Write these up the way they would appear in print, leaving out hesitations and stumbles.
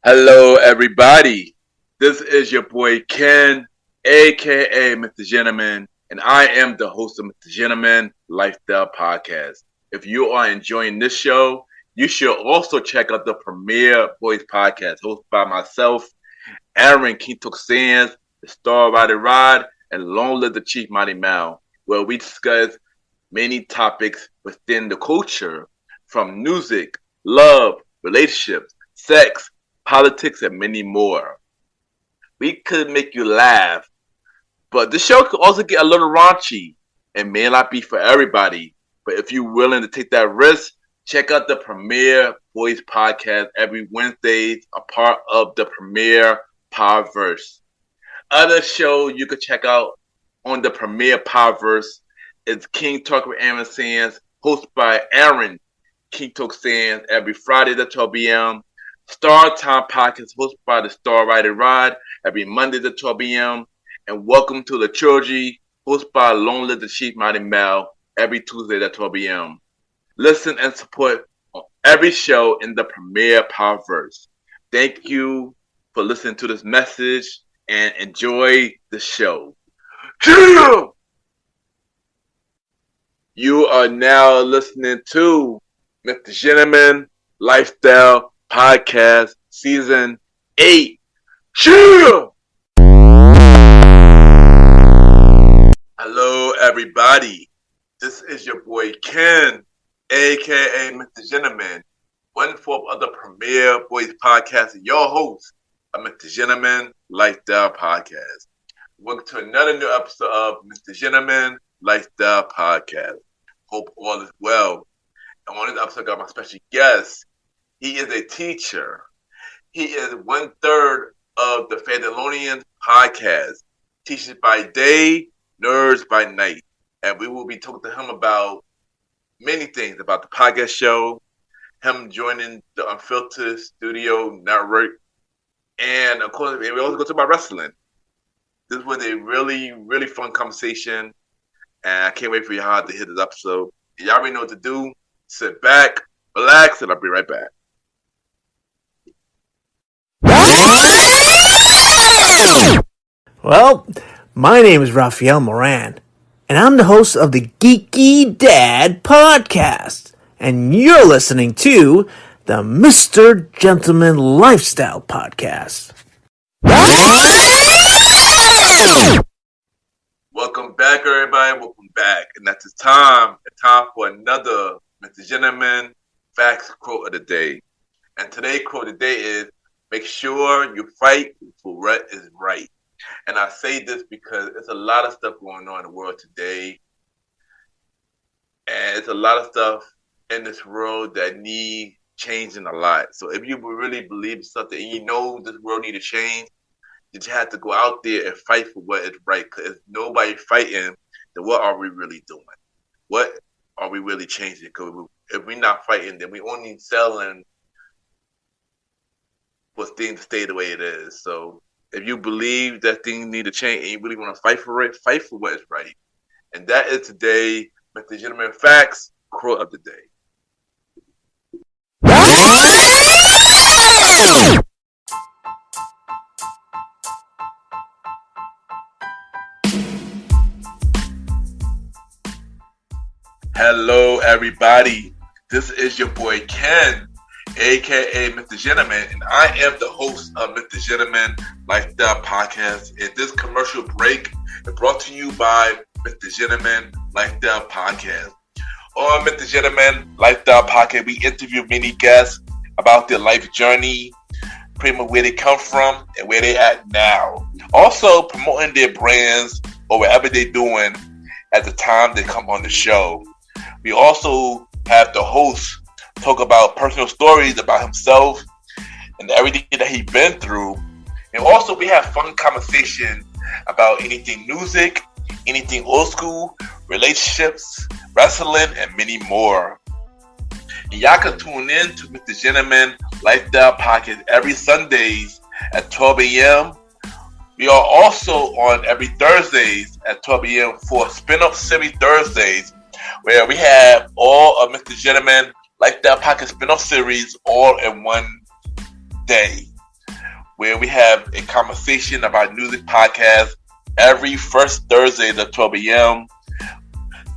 Hello, everybody. This is your boy Ken, aka MrGentleman, and I am the host of MrGentleman Lifestyle Podcast. If you are enjoying this show, you should also check out the Premier Boys Podcast, hosted by myself, Aaron Kintok Sands, the Star Rider Rod, and Long Live the Chief Mighty Mal, where we discuss many topics within the culture, from music, love, relationships, sex, politics, and many more. We could make you laugh, but the show could also get a little raunchy and may not be for everybody. But if you're willing to take that risk, check out the Premier Boys Podcast every Wednesday, a part of the Premier Powerverse. Other show you could check out on the Premier Powerverse is King Talk with Aaron Sands, hosted by Aaron King Talk Sands every Friday at 12 p.m. Star Time Podcast hosted by the Star Rider Rod every Monday at 12 p.m. And Welcome to the Trilogy hosted by Long Live the Chief Mighty Mal every Tuesday at 12 p.m. Listen and support on every show in the Premier Powerverse. Thank you for listening to this message and enjoy the show. You are now listening to MrGentleman Lifestyle Podcast Season 8. Hello, everybody. This is your boy Ken, aka MrGentleman, one-fourth of the Premier Boys Podcast, and your host of MrGentleman Lifestyle Podcast. Welcome to another new episode of MrGentleman Lifestyle Podcast. Hope all is well. And on this episode, I got my special guest. He is a teacher. He is 1/3 of the Fandalorians podcast. Teaches by day, nerds by night. And we will be talking to him about many things, about the podcast show, him joining the Unfiltered Studio Network, and of course, we also go to about wrestling. This was a really, really fun conversation, and I can't wait for y'all to hit this episode. Y'all already know what to do. Sit back, relax, and I'll be right back. Well, my name is Raphael Moran, and I'm the host of the Geeky Dad Podcast, and you're listening to the Mr. Gentleman Lifestyle Podcast. Welcome back, everybody. Welcome back. And that's time for another Mr. Gentleman Facts Quote of the Day. And today's quote of the day is, make sure you fight for what is right. And I say this because there's a lot of stuff going on in the world today. And it's a lot of stuff in this world that need changing a lot. So if you really believe in something and you know this world need to change, you just have to go out there and fight for what is right. Because if nobody fighting, then what are we really doing? What are we really changing? Because if we're not fighting, then we only selling for things to stay the way it is. So if you believe that things need to change and you really want to fight for it, fight for what is right. And that is today, MrGentleman Facts Quote of the Day. Hello, everybody. This is your boy Ken, aka MrGentleman, and I am the host of MrGentleman Lifestyle Podcast. And this commercial break is brought to you by MrGentleman Lifestyle Podcast. On MrGentleman Lifestyle Podcast, we interview many guests about their life journey, pretty much where they come from and where they at now. Also promoting their brands or whatever they're doing at the time they come on the show. We also have the host talk about personal stories about himself and everything that he's been through. And also we have fun conversation about anything music, anything old school, relationships, wrestling, and many more. And y'all can tune in to MrGentleman Lifestyle Podcast every Sundays at 12 a.m. We are also on every Thursdays at 12 a.m. for Spin-Up Series Thursdays, where we have all of MrGentleman Lifestyle Podcast spin-off series all in one day. where we have a conversation about music podcast every first Thursday at 12 a.m.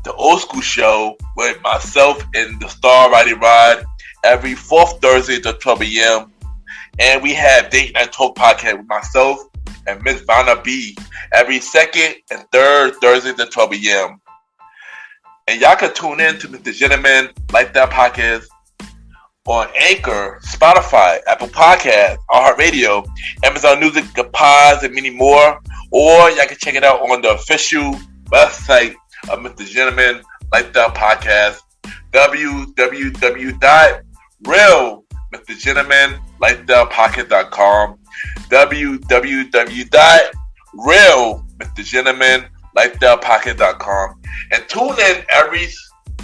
The Old School Show with myself and the Star Roddy Rod every fourth Thursday at 12 a.m. And we have Date Night Talk podcast with myself and Miss Vanna B every second and third Thursday at 12 a.m. And y'all can tune in to Mr. Gentleman Lifestyle Podcast on Anchor, Spotify, Apple Podcasts, iHeartRadio, Amazon Music, The Pods, and many more. Or y'all can check it out on the official website of Mr. Gentleman Lifestyle Podcast, www.realmrgentlemanlifestylepodcast.com, www.realmrgentlemanlifestylepodcast.com, and tune in every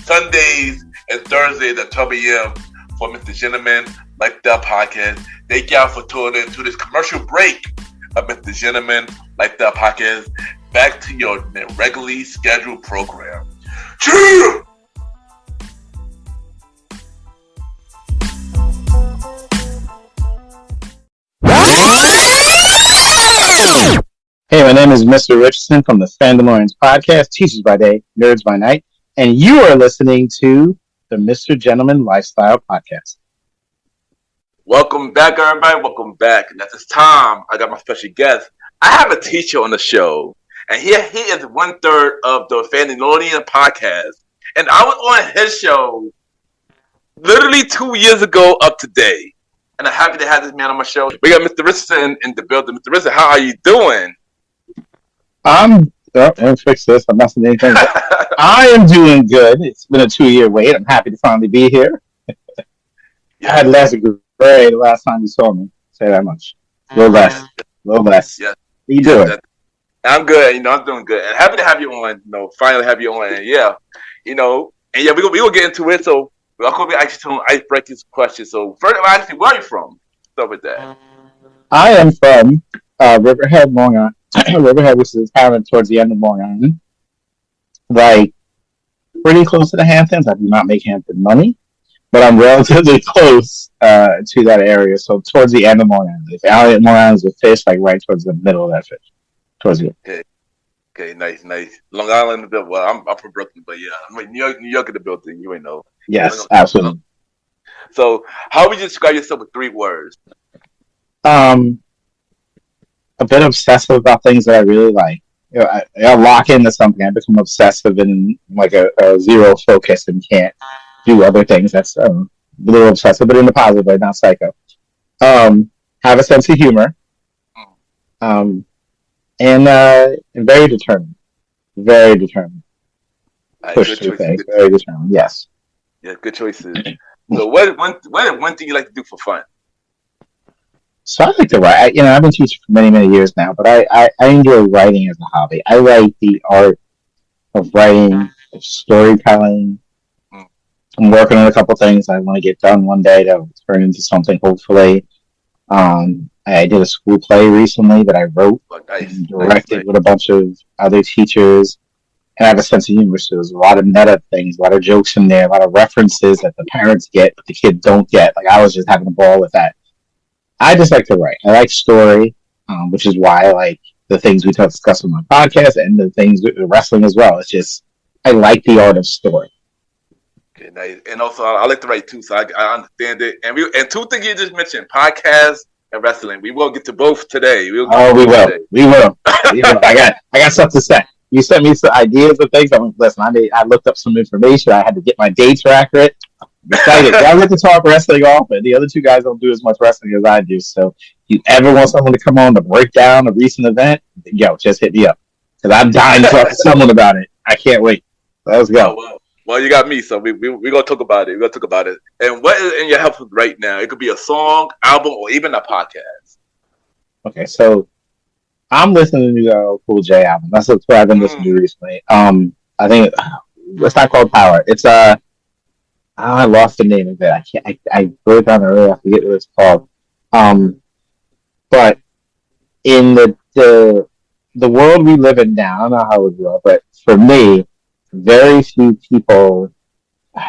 Sundays and Thursdays at 12 a.m. for Mr. Gentleman Lifestyle Podcast. Thank y'all for tuning in to this commercial break of Mr. Gentleman Lifestyle Podcast. Back to your regularly scheduled program. Cheers! Hey, my name is Mr. Richardson from the Fandalorians podcast, Teachers by Day, Nerds by Night, and you are listening to the Mr. Gentleman Lifestyle Podcast. Welcome back, everybody. Welcome back. And at this time, I got my special guest. I have a teacher on the show, and he is 1/3 of the Fandalorians podcast. And I was on his show literally 2 years ago up today. And I'm happy to have this man on my show. We got Mr. Richardson in the building. Mr. Richardson, how are you doing? I'm gonna fix this. I'm messing anything up. I am doing good. It's been a 2-year wait. I'm happy to finally be here. I had less grade the last time you saw me. Say that much. A little less. Yes. How you doing? I'm good. I'm doing good. And happy to have you on. Finally have you on. And we're gonna get into it. So I'm gonna be actually some icebreaking questions. So first, actually, where are you from? Start with that. I am from Riverhead, Long Island. Riverhead, which is a town towards the end of Long Island. Like, pretty close to the Hamptons. I do not make Hampton money, but I'm relatively close to that area. So towards the end of Long Island. If Long Island is a fish, like right towards the middle of that fish. Towards the end. Okay, nice. Long Island, well, I'm from Brooklyn, but yeah, I mean, New York in the building. You ain't know. Yes, absolutely. So, how would you describe yourself with 3 words? A bit obsessive about things that I really like. I lock into something. I become obsessive and like a zero focus and can't do other things. That's a little obsessive, but in a positive way, not psycho. Have a sense of humor. And very determined. Very determined. Push through things. Very determined. Yes. Yeah, good choices. So, what is one thing you like to do for fun? So I like to write. I've been teaching for many, many years now, but I enjoy writing as a hobby. I like the art of writing, of storytelling. I'm working on a couple things I want to get done one day that will turn into something, hopefully. I did a school play recently that I wrote and directed with a bunch of other teachers. And I have a sense of humor, so there's a lot of meta things, a lot of jokes in there, a lot of references that the parents get, but the kids don't get. Like, I was just having a ball with that. I just like to write. I like story, which is why I like the things we discuss on my podcast and the things with wrestling as well. It's just, I like the art of story. Okay, nice. And also, I like to write too, so I understand it. And 2 things you just mentioned, podcast and wrestling. We will get to both today. We will. We will. I got stuff to say. You sent me some ideas of things. I looked up some information. I had to get my dates accurate. Excited. I like to talk wrestling often. The other 2 guys don't do as much wrestling as I do. So, if you ever want someone to come on to break down a recent event, just hit me up. Because I'm dying to talk to someone about it. I can't wait. Let's go. Well, you got me, so we're going to talk about it. We're going to talk about it. And what is in your health right now? It could be a song, album, or even a podcast. Okay, so I'm listening to the Cool J album. That's what I've been listening to recently. I think it's not called Power. It's I lost the name of it. I wrote it down earlier. I forget what it's called. But in the world we live in now, I don't know how it will, but for me, very few people.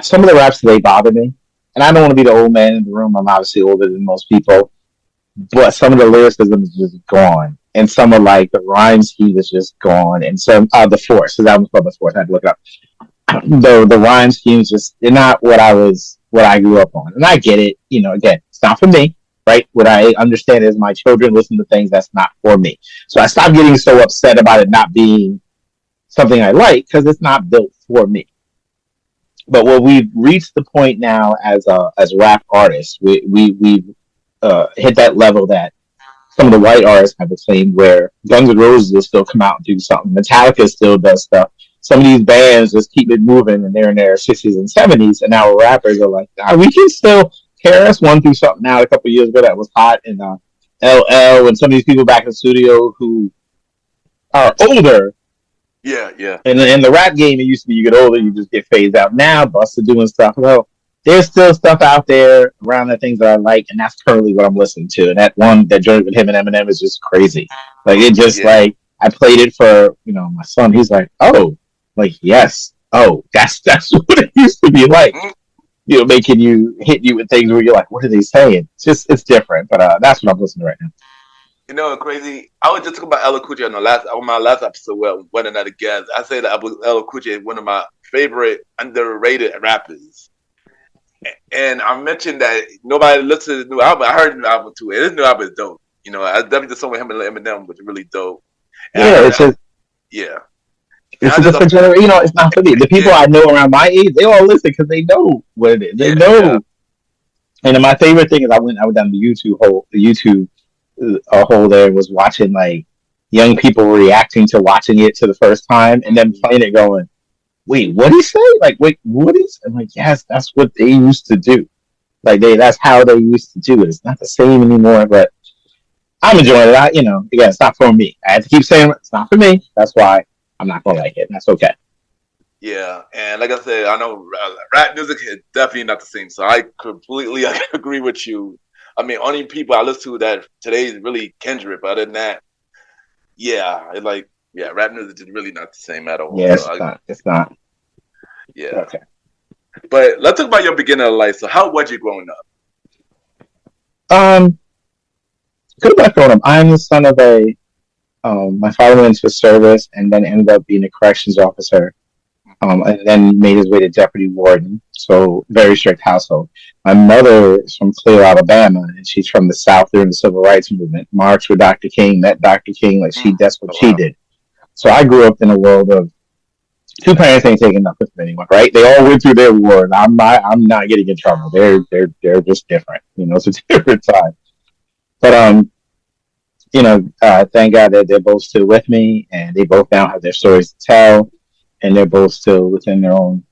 Some of the raps today bother me, and I don't want to be the old man in the room. I'm obviously older than most people, but some of the lyricism is just gone, and some of like the rhyme scheme is just gone, and some the Force, because that was called the Force. I had to look it up. The rhyme schemes just they're not what I grew up on, and I get it. You know, again, it's not for me, right? What I understand is my children listen to things that's not for me, so I stopped getting so upset about it not being something I like because it's not built for me. But what we've reached the point now as rap artists, we've hit that level that some of the white artists have claimed where Guns N' Roses will still come out and do something. Metallica still does stuff. Some of these bands just keep it moving and they're in their 60s and 70s. And now rappers are like, we can still. KRS-One threw something out a couple of years ago that was hot. And LL and some of these people back in the studio who are older. Yeah. And in the rap game, it used to be you get older, you just get phased out. Now, Busta doing stuff. Well, there's still stuff out there around the things that I like, and that's currently what I'm listening to. And that joint with him and Eminem is just crazy. Like it just like I played it for my son. He's like, oh, like yes, oh, that's what it used to be like. Making you hit you with things where you're like, what are they saying? It's different, but that's what I'm listening to right now. You know, crazy. I was just talking about LL Cool J on my last episode with one another guest. I say that LL Cool J is one of my favorite underrated rappers. And I mentioned that nobody listens to the new album. I heard the new album too, and this new album is dope. You know, I definitely the song with him and Eminem was really dope. And it's a different generation. You know, it's not for me. The people I know around my age, they all listen because they know what it is. They know. Yeah. And then my favorite thing is I went down the YouTube hole there was watching like young people reacting to watching it to the first time and then playing it going, wait, what did he say? Like, wait, what is? I'm like, yes, that's what they used to do. Like that's how they used to do it. It's not the same anymore, but I'm enjoying it. Again, it's not for me. I have to keep saying it's not for me. That's why I'm not gonna like it. That's okay. Yeah, and like I said, I know rap music is definitely not the same. So I completely agree with you. I mean, only people I listen to that today is really Kendrick. But other than that, rap music is really not the same at all. Yeah, it's not. Yeah. Okay. But let's talk about your beginning of life. So how was you growing up? Good about growing up. I'm the son of my father went into service and then ended up being a corrections officer. And then made his way to deputy warden. So very strict household. My mother is from Clear, Alabama, and she's from the South during the Civil Rights Movement. Marched with Dr. King, met Dr. King, that's what she did. So I grew up in a world of two parents ain't taking nothing from anyone, right? They all went through their war. I'm not getting in trouble. They're just different. It's a different time. But thank God that they're both still with me, and they both now have their stories to tell. And they're both still within their own,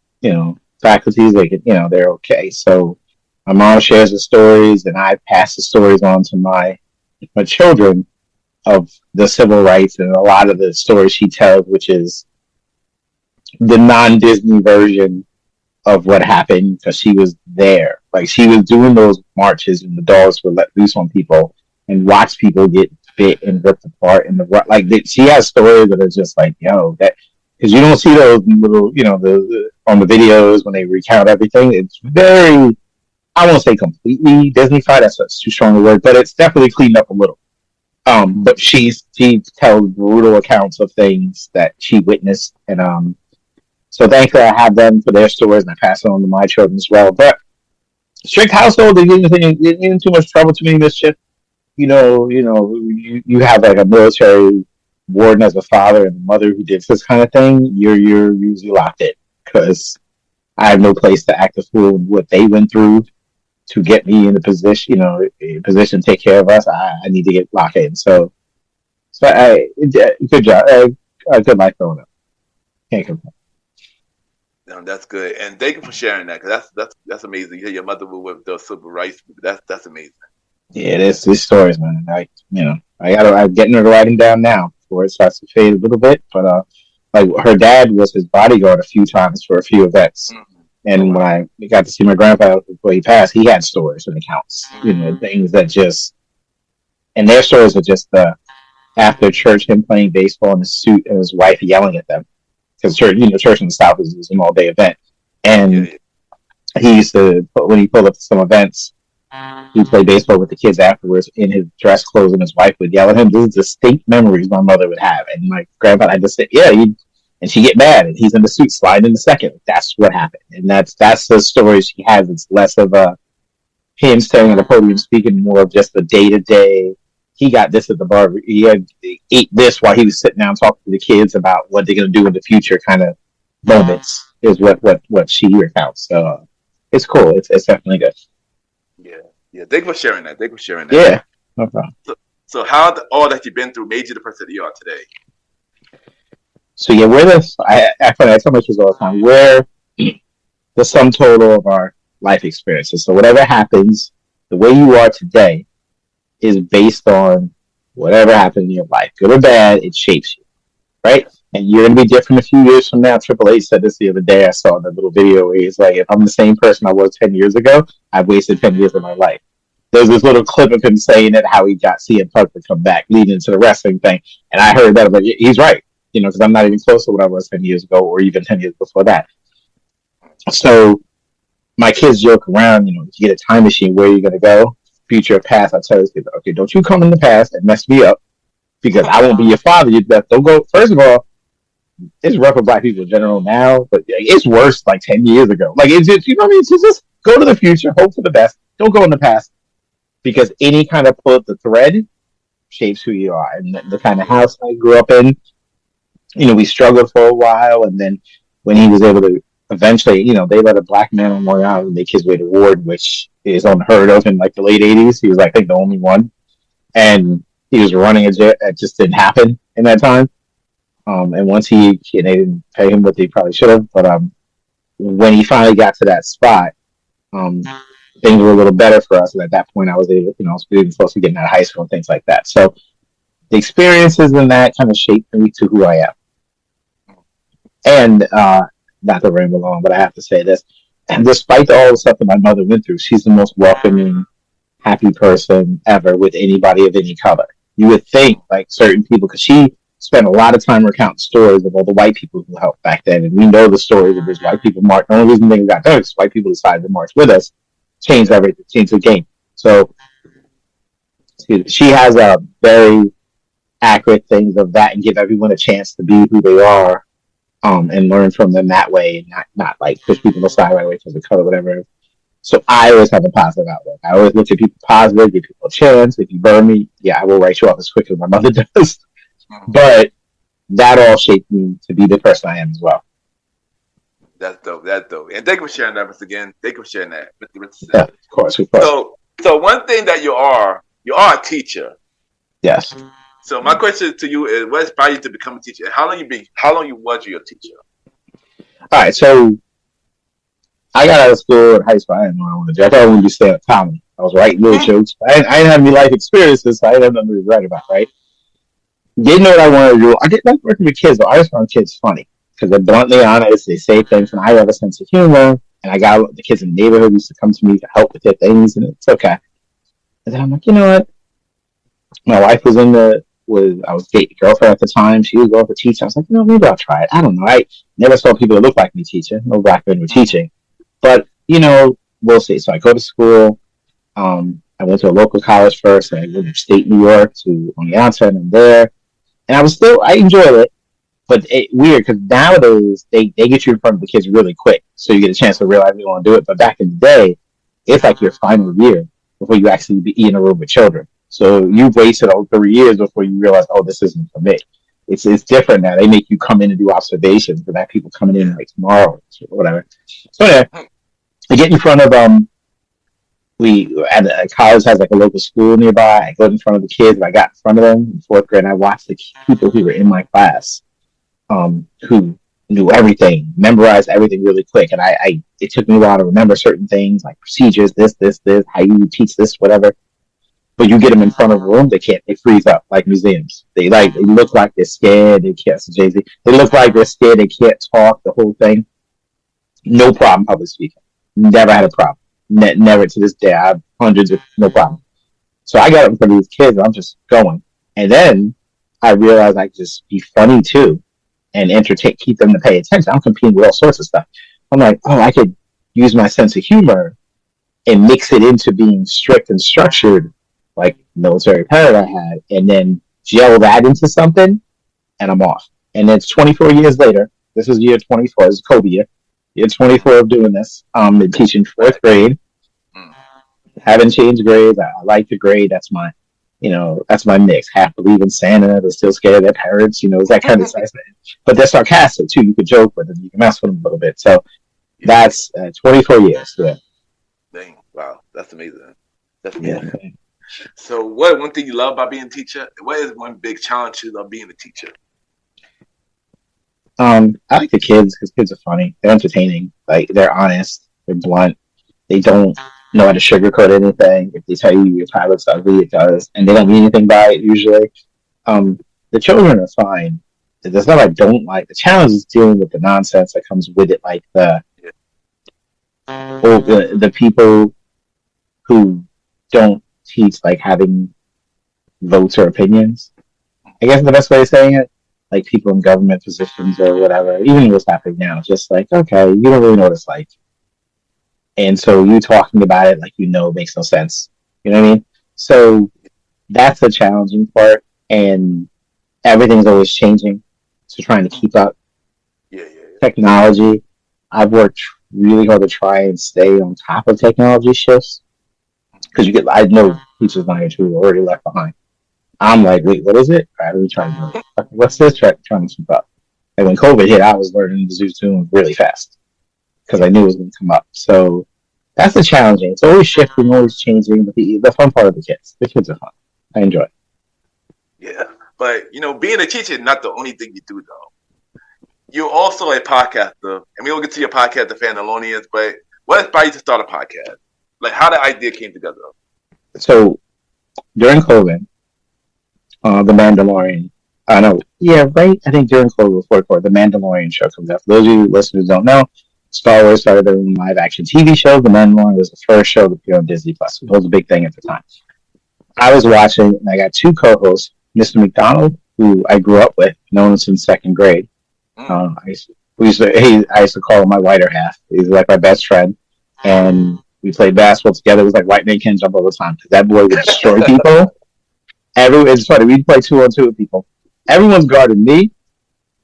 faculties. They they're okay. So my mom shares the stories, and I pass the stories on to my children of the civil rights and a lot of the stories she tells, which is the non-Disney version of what happened because she was there. Like she was doing those marches and the dogs were let loose on people and watch people get bit and ripped apart. And she has stories that are just like, that. Because you don't see those little, on the videos when they recount everything. It's very, I won't say completely Disney-fied. That's too strong a word, but it's definitely cleaned up a little. But she tells brutal accounts of things that she witnessed, and so thankfully I have them for their stories, and I pass it on to my children as well. But strict household, they didn't in too much trouble, too many mischief. You have like a military warden as a father and a mother who did this kind of thing, you're usually locked in because I have no place to act a fool in what they went through to get me in the position, to take care of us. I need to get locked in. So good job. A good life growing up. Can't complain. No, that's good, and thank you for sharing that because that's amazing. You hear your mother with the civil rights. That's amazing. Yeah, these stories, man. I'm getting her to writing down now before it starts to fade a little bit. But like her dad was his bodyguard a few times for a few events. Mm-hmm. And when I got to see my grandpa before he passed, he had stories and accounts, things that just, and their stories are just after church, him playing baseball in his suit and his wife yelling at them because church in the South is an all day event. And he used to, when he pulled up to some events, He played baseball with the kids afterwards in his dress clothes, and his wife would yell at him. These are distinct memories my mother would have. And my grandpa, I just said, yeah, and she get mad, and he's in the suit sliding in the second. That's what happened. And that's the story she has. It's less of a him standing on the podium speaking, more of just the day-to-day. He got this at the bar. He ate this while he was sitting down talking to the kids about what they're going to do in the future kind of moments is what she recounts. So it's cool. It's definitely good. Yeah. Thank you for sharing that. Yeah, no problem. So how all that you've been through made you the person that you are today? So yeah, I tell my kids all the time, we're the sum total of our life experiences. So whatever happens, the way you are today is based on whatever happened in your life, good or bad. It shapes you, right? And you're going to be different a few years from now. Triple H said this the other day. I saw the little video where he's like, if I'm the same person I was 10 years ago, I've wasted 10 years of my life. There's this little clip of him saying it, how he got CM Punk to come back, leading into the wrestling thing. And I heard that, but he's right, because I'm not even close to what I was 10 years ago or even 10 years before that. So my kids joke around, if you get a time machine, where are you going to go? Future or past? I tell these kids, okay, don't you come in the past and mess me up, because I won't be your father. Don't go. First of all, it's rough for black people in general now, but it's worse like 10 years ago. Like, it's just, what I mean? So just go to the future, hope for the best. Don't go in the past, because any kind of pull at the thread shapes who you are. And the kind of house I grew up in, we struggled for a while, and then when he was able to eventually, they let a black man on Long Island make his way to Ward, which is unheard of in like the late 80s. He was, I think, the only one. And he was running a jet. That just didn't happen in that time. And once they didn't pay him what they probably should have. But when he finally got to that spot, things were a little better for us. And at that point, I was able, I was really close to getting out of high school and things like that. So the experiences in that kind of shaped me to who I am. And not to ramble on, but I have to say this. And despite all the stuff that my mother went through, she's the most welcoming, happy person ever with anybody of any color. You would think, like, certain people, because she spent a lot of time recounting stories of all the white people who helped back then. And we know the stories of these white people marched. The only reason they got done is white people decided to march with us, changed everything, changed the game. So she has a very accurate things of that and give everyone a chance to be who they are, and learn from them that way, and not like push people aside right away because of color, whatever. So I always have a positive outlook. I always look at people positive, give people a chance. If you burn me, yeah, I will write you off as quickly as my mother does. But that all shaped me to be the person I am as well. That's dope. And thank you for sharing that once again. Thank you for sharing that, Mr. Richardson. Yeah, of course. So one thing that you are a teacher. Yes. So my question to you is, what inspired you to become a teacher? How long was you a teacher? All right, so I got out of school in high school. I didn't know I wanted to do. I thought I wanted to be stand-up comedy. I was writing little jokes. I didn't have any life experiences, so I didn't have nothing to write about, right? Didn't know what I wanted to do. I didn't like working with kids, though. I just found kids funny because they're bluntly honest. They say things, and I have a sense of humor. And I got the kids in the neighborhood used to come to me to help with their things, and it's okay. And then I'm like, you know what? My wife was I was dating a girlfriend at the time. She was going for teaching. I was like, maybe I'll try it. I don't know. I never saw people that looked like me teaching. No black men were teaching. But, we'll see. So I go to school. I went to a local college first, and I went to state New York to Oneonta, and I'm there. And I enjoyed it. But weird, because nowadays, they get you in front of the kids really quick. So you get a chance to realize you want to do it. But back in the day, it's like your final year before you actually be in a room with children. So you've wasted all 3 years before you realize, oh, this isn't for me. It's different now. They make you come in and do observations, but that people coming in like tomorrow or whatever. So anyway, I get in front of college has like a local school nearby. I go in front of the kids, and I got in front of them in fourth grade. And I watched the people who were in my class, who knew everything, memorized everything really quick. And it took me a while to remember certain things like procedures, this, how you teach this, whatever. But you get them in front of a room, they freeze up like museums. They look like they're scared. They can't, Jay-Z. They look like they're scared. They can't talk, the whole thing. No problem public speaking. Never had a problem. Never to this day. I have hundreds of, no problem. So I got up in front of these kids, and I'm just going. And then I realized I could just be funny too and keep them to pay attention. I'm competing with all sorts of stuff. I'm like, I could use my sense of humor and mix it into being strict and structured, like military parrot I had, and then gel that into something, and I'm off. And it's 24 years later. This is year 24. This is Kobe year 24 of doing this. I'm teaching fourth grade. Haven't changed grades. I like the grade. That's my, that's my mix. Half believe in Santa. They're still scared of their parents. It's that kind of size. But they're sarcastic too. You could joke with them. You can mess with them a little bit. So that's 24 years. Yeah. Dang. Wow. That's amazing. That's amazing. Yeah. So what one thing you love about being a teacher? What is one big challenge of being a teacher? I like the kids because kids are funny. They're entertaining. Like, they're honest. They're blunt. They don't know how to sugarcoat anything. If they tell you your pilot's ugly, it does. And they don't mean anything by it usually. The children are fine. There's not I don't like. The challenge is dealing with the nonsense that comes with it, like the people who don't teach, like, having votes or opinions. I guess the best way of saying it, like people in government positions or whatever, even what's happening now, just like, okay, you don't really know what it's like. And so you talking about it like makes no sense. You know what I mean? So that's the challenging part, and everything's always changing. So trying to keep up. Yeah. Technology. I've worked really hard to try and stay on top of technology shifts. Because I know teachers my age who are already left behind. I'm like, wait, what is it? All right, let me try to know. What's this? Trying to keep up. And when COVID hit, I was learning to Zoom really fast because I knew it was going to come up. So that's the challenging. It's always shifting, always changing. But the fun part of the kids are fun. I enjoy it. Yeah, but being a teacher is not the only thing you do, though. You're also a podcaster, and we'll get to your podcast, The Fandalorians. But what inspired you to start a podcast? Like, how the idea came together? So during COVID, The Mandalorian. I think during COVID before The Mandalorian show comes out. For those of you listeners who don't know, Star Wars started their live action TV show. The Mandalorian was the first show to appear on Disney Plus. It was a big thing at the time. I was watching, and I got two co-hosts, Mr. McDonald, who I grew up with, known him since second grade. I used to call him my whiter half. He's like my best friend, and we played basketball together. It was like white man can't jump all the time because that boy would destroy people. It's funny. We'd play 2-on-2 with people. Everyone's guarding me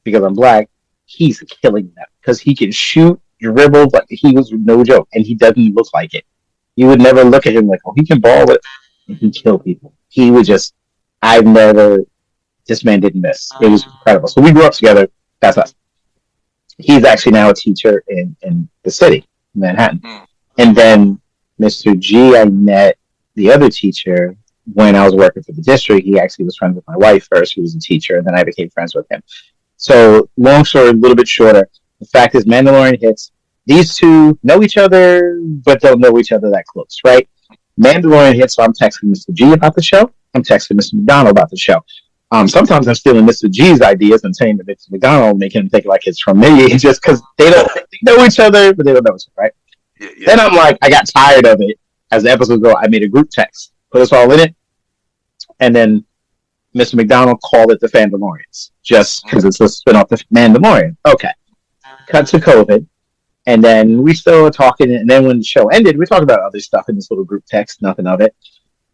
because I'm black. He's killing them because he can shoot, dribble, like he was no joke, and he doesn't look like it. You would never look at him like, oh, he can ball it. And he killed people. He would just, this man didn't miss. It was incredible. So we grew up together. That's us. He's actually now a teacher in the city, Manhattan. And then Mr. G, I met the other teacher when I was working for the district. He actually was friends with my wife first, who was a teacher, and then I became friends with him. So, long story, a little bit shorter. The fact is, Mandalorian hits. These two know each other, but don't know each other that close, right? Mandalorian hits, so I'm texting Mr. G about the show. I'm texting Mr. McDonald about the show. Sometimes I'm stealing Mr. G's ideas and saying to Mr. McDonald, making him think like it's from me, just because they know each other, but they don't know each other, right? Yeah. Then I'm like, I got tired of it. As the episodes go, I made a group text, put us all in it, and then Mr. McDonald called it the Fandalorians, just because it's a spin-off the Mandalorian. Okay. Cut to COVID, and then we still were talking, and then when the show ended, we talked about other stuff in this little group text, nothing of it.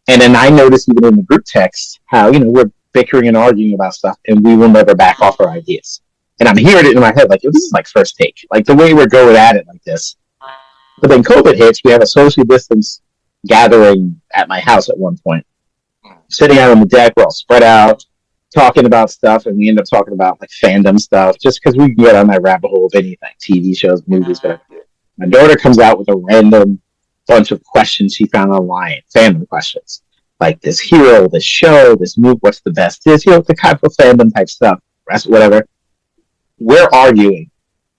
And then I noticed even in the group text how, we're bickering and arguing about stuff, and we will never back off our ideas. And I'm hearing it in my head, like, this is like first take. Like, the way we're going at it like this. But then COVID hits, we have a social distance gathering at my house at one point. Sitting out on the deck, we're all spread out, talking about stuff, and we end up talking about, like, fandom stuff, just because we can get on that rabbit hole of anything, TV shows, movies, whatever. My daughter comes out with a random bunch of questions she found online, fandom questions. Like, this hero, this show, this movie, what's the best this, the kind of fandom type stuff, whatever. We're arguing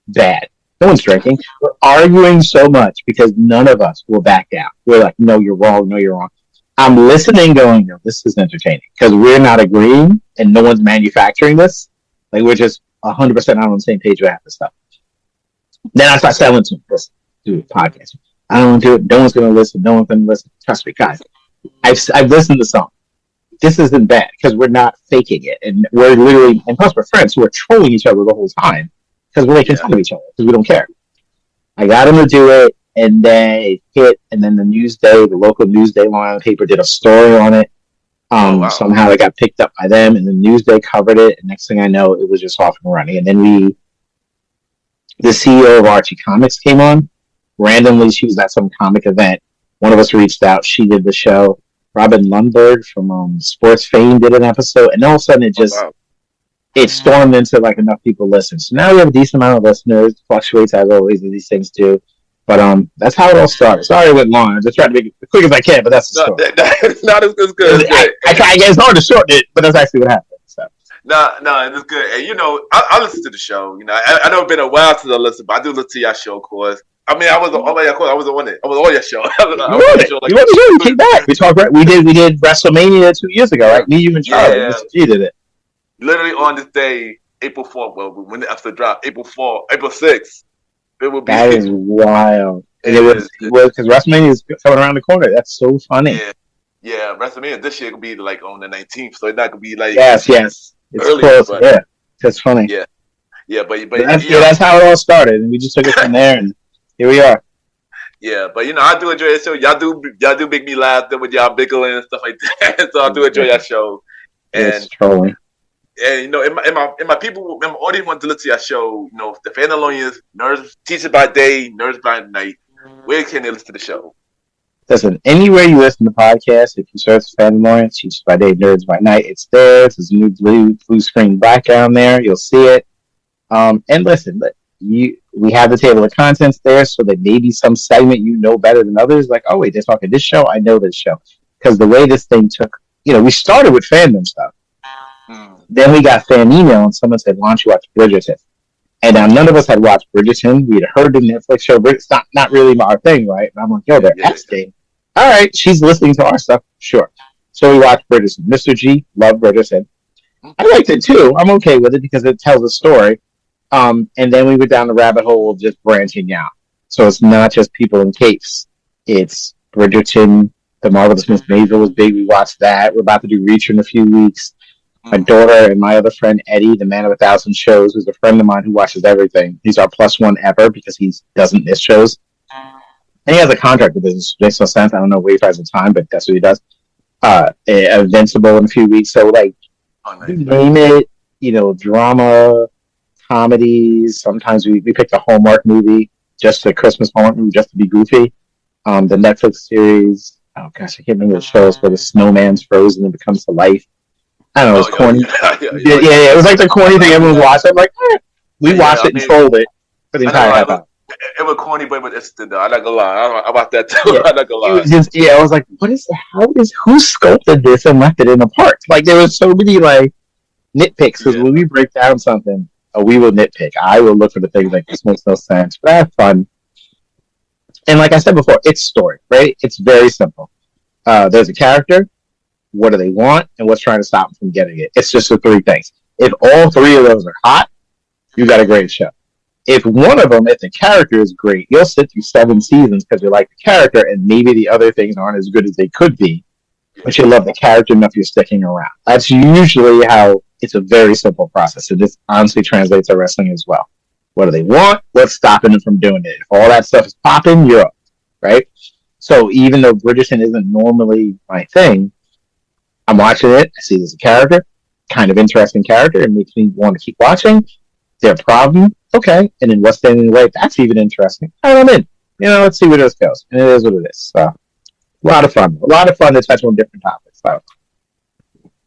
bad. No one's drinking. We're arguing so much because none of us will back down. We're like, no, you're wrong. No, you're wrong. I'm listening going, no, this is entertaining because we're not agreeing and no one's manufacturing this. Like, we're just 100% on the same page with half the stuff. Then I start selling to them, let's do a podcast. I don't want to do it. No one's going to listen. No one's going to listen. Trust me, guys. I've listened to some. This isn't bad because we're not faking it. And we're literally, and plus we're friends who are trolling each other the whole time because we're making fun of each other because we don't care. I got him to do it, and then it hit, and then the local Newsday line paper did a story on it. Somehow it got picked up by them, and the Newsday covered it, and next thing I know, it was just off and running. And then the CEO of Archie Comics came on. Randomly, she was at some comic event. One of us reached out. She did the show. Robin Lundberg from Sports Fame did an episode, and all of a sudden it stormed into like enough people listen. So now we have a decent amount of listeners. It fluctuates as always, as these things do. But that's how it all started. Sorry it went long. I just tried to make it as quick as I can, but that's the story. No, it's good. I try. It's hard to shorten it, but that's actually what happened. So. No, it's good. And I listen to the show. I know it's been a while since I listened, but I do listen to your show, of course. I mean, I was on it. I was on your show. You were on the show. You came back. We talked. We did WrestleMania 2 years ago, right? Me, you, and Charlie. Yeah. Mr. G did it. Literally on this day, April 4th. Well, when the episode dropped, April 6th. It will be. That is wild. And it was because WrestleMania is coming around the corner. That's so funny. Yeah. WrestleMania this year will be like on the 19th, so it's not gonna be like yes. It's earlier, close. Yeah, that's funny. Yeah, but that's how it all started, and we just took it from there, and here we are. Yeah, but I do enjoy it. So y'all do make me laugh with y'all bickling and stuff like that. So I do enjoy your show. And it's trolling. And in my people, my audience want to listen to your show. The Fandalorians, Nerds, Teachers by Day, Nerds by Night. Where can they listen to the show? Listen, anywhere you listen to podcasts, if you search Fandalorians, Teachers by Day, Nerds by Night, it's there. There's a new blue screen background there. You'll see it. And listen, we have the table of contents there, so that maybe some segment better than others. Like, oh wait, they're talking this show. I know this show because the way this thing took. We started with fandom stuff. Then we got fan email, and someone said, "Why don't you watch Bridgerton?" And now none of us had watched Bridgerton. We had heard the Netflix show, but it's not really our thing, right? And I'm like, yo, they're Epstein. All right, she's listening to our stuff, sure. So we watched Bridgerton. Mr. G loved Bridgerton. I liked it too. I'm okay with it because it tells a story. And then we went down the rabbit hole of just branching out. So it's not just people in capes. It's Bridgerton. The Marvelous Miss Maisel was big. We watched that. We're about to do Reacher in a few weeks. My daughter and my other friend, Eddie, the man of 1,000 shows, who's a friend of mine who watches everything. He's our +1 ever because he doesn't miss shows. And he has a contract with business. It makes no sense. I don't know where he finds the time, but that's what he does. Invincible in a few weeks. So, you name it, drama, comedies. Sometimes we picked a Hallmark movie, just a Christmas Hallmark movie, just to be goofy. The Netflix series. Oh, gosh, I can't remember the shows where the snowman's frozen and becomes to life. I don't know, it was corny. Yeah, it was like the corny thing everyone watched. I'm like, we watched it and trolled it for the entire half hour. It was corny, but it's I'm not gonna lie. I'm about that too. I'm not gonna lie. I was like, who sculpted this and left it in the park? Like, there was so many nitpicks because when we break down something, we will nitpick. I will look for the things like this makes no sense, but I have fun. And like I said before, it's story, right? It's very simple. There's a character. What do they want, and what's trying to stop them from getting it? It's just the three things. If all three of those are hot, you got a great show. If one of them, if the character is great, you'll sit through 7 seasons because you like the character, and maybe the other things aren't as good as they could be, but you love the character enough you're sticking around. That's usually how it's a very simple process. And this honestly translates to wrestling as well. What do they want? What's stopping them from doing it? If all that stuff is popping, you're up, right? So even though Bridgerton isn't normally my thing, I'm watching it. I see there's a character, kind of interesting character. It makes me want to keep watching. Their problem, okay. And then what's standing in the way? That's even interesting. All right, I'm in. Let's see where this goes. And it is what it is. So, a lot of fun. A lot of fun to touch on different topics. So.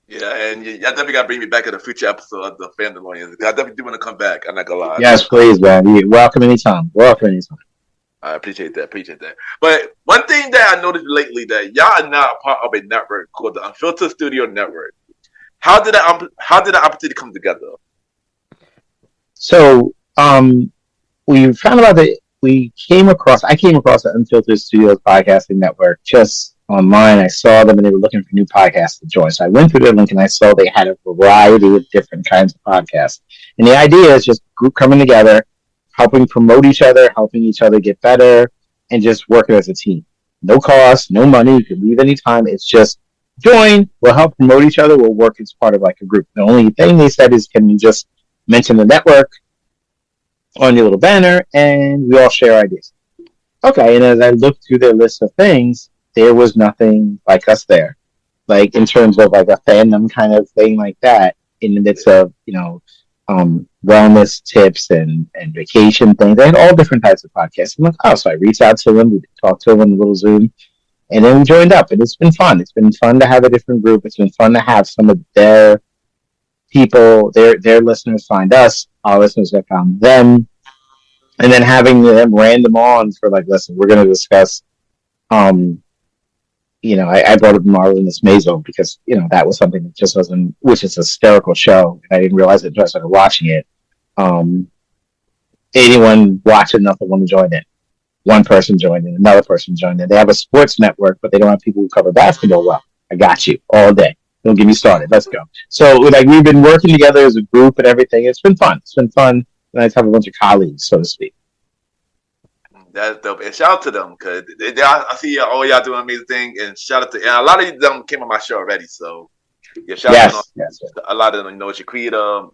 Yeah, and you definitely got to bring me back in a future episode of the Fandalorians. I definitely do want to come back. I'm not going to lie. Yes, please, man. Welcome anytime. I appreciate that. But one thing that I noticed lately that y'all are now part of a network called the Unfiltered Studio Network. How did that opportunity come together? So, we found out that I came across the Unfiltered Studios podcasting network just online. I saw them and they were looking for new podcasts to join. So I went through their link and I saw they had a variety of different kinds of podcasts. And the idea is just a group coming together, helping promote each other, helping each other get better, and just working as a team. No cost, no money. You can leave anytime. It's just join. We'll help promote each other. We'll work as part of a group. The only thing they said is, can you just mention the network on your little banner, and we all share ideas. Okay, and as I looked through their list of things, there was nothing like us there. Like in terms of like a fandom kind of thing like that, in the midst of, wellness tips and vacation things. They had all different types of podcasts. I'm like, oh, so I reached out to them, we talked to them on a little Zoom, and then we joined up, and it's been fun. It's been fun to have a different group. It's been fun to have some of their people, their listeners find us, our listeners have found them, and then having them random on for like, listen, we're going to discuss. I brought up Marvel and Miss Maisel because that was something that just wasn't, which is a hysterical show, and I didn't realize it until I started watching it. Anyone watch enough that want to join in? One person joined in, another person joined in. They have a sports network, but they don't have people who cover basketball well. I got you all day. Don't get me started. Let's go. So, like, we've been working together as a group and everything. It's been fun. It's been fun. And I have a bunch of colleagues, so to speak. That's dope. And shout out to them because I see all y'all doing amazing thing. And shout out to, and a lot of them came on my show already. So, yeah, shout out to them. Yes. A lot of them, Shaquita,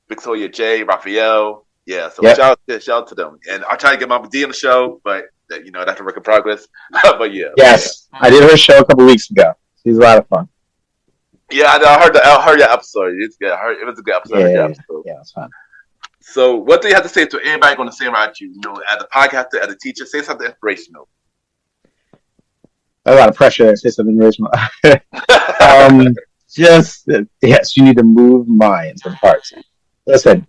Victoria J, Raphael. Yeah, so shout out to them. And I try to get Mama D on the show, but that's a work in progress. But yeah. Yes, yeah. I did her show a couple weeks ago. She's a lot of fun. Yeah, I heard your episode. It's good. It was a good episode. Yeah, it's fun. So, what do you have to say to anybody going to say about you? As a podcaster, as a teacher, say something inspirational. A lot of pressure to say something inspirational. Yes, you need to move minds and hearts. Listen,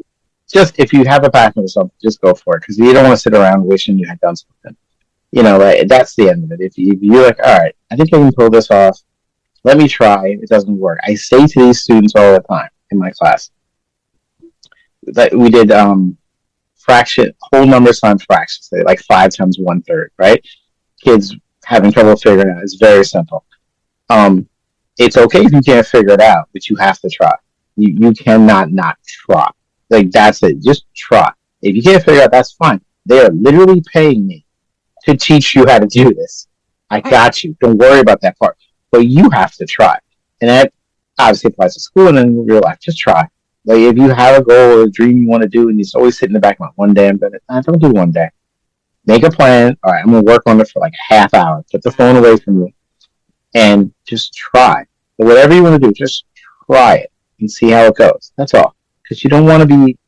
just if you have a passion for something, just go for it because you don't want to sit around wishing you had done something. That's the end of it. If you're like, all right, I think I can pull this off. Let me try. It doesn't work. I say to these students all the time in my class that we did fraction, whole numbers times fractions, like 5 times 1/3, right? Kids having trouble figuring it out. It's very simple. It's okay if you can't figure it out, but you have to try. You cannot not try. Like, that's it. Just try. If you can't figure it out, that's fine. They are literally paying me to teach you how to do this. I got you. Don't worry about that part. But you have to try. And that obviously applies to school and in real life. Just try. Like, if you have a goal or a dream you want to do and it's always sitting in the back of my one day, I'm going to, don't do one day. Make a plan. All right, I'm going to work on it for like a half hour. Put the phone away from you and just try. But whatever you want to do, just try it and see how it goes. That's all. Because you don't want to be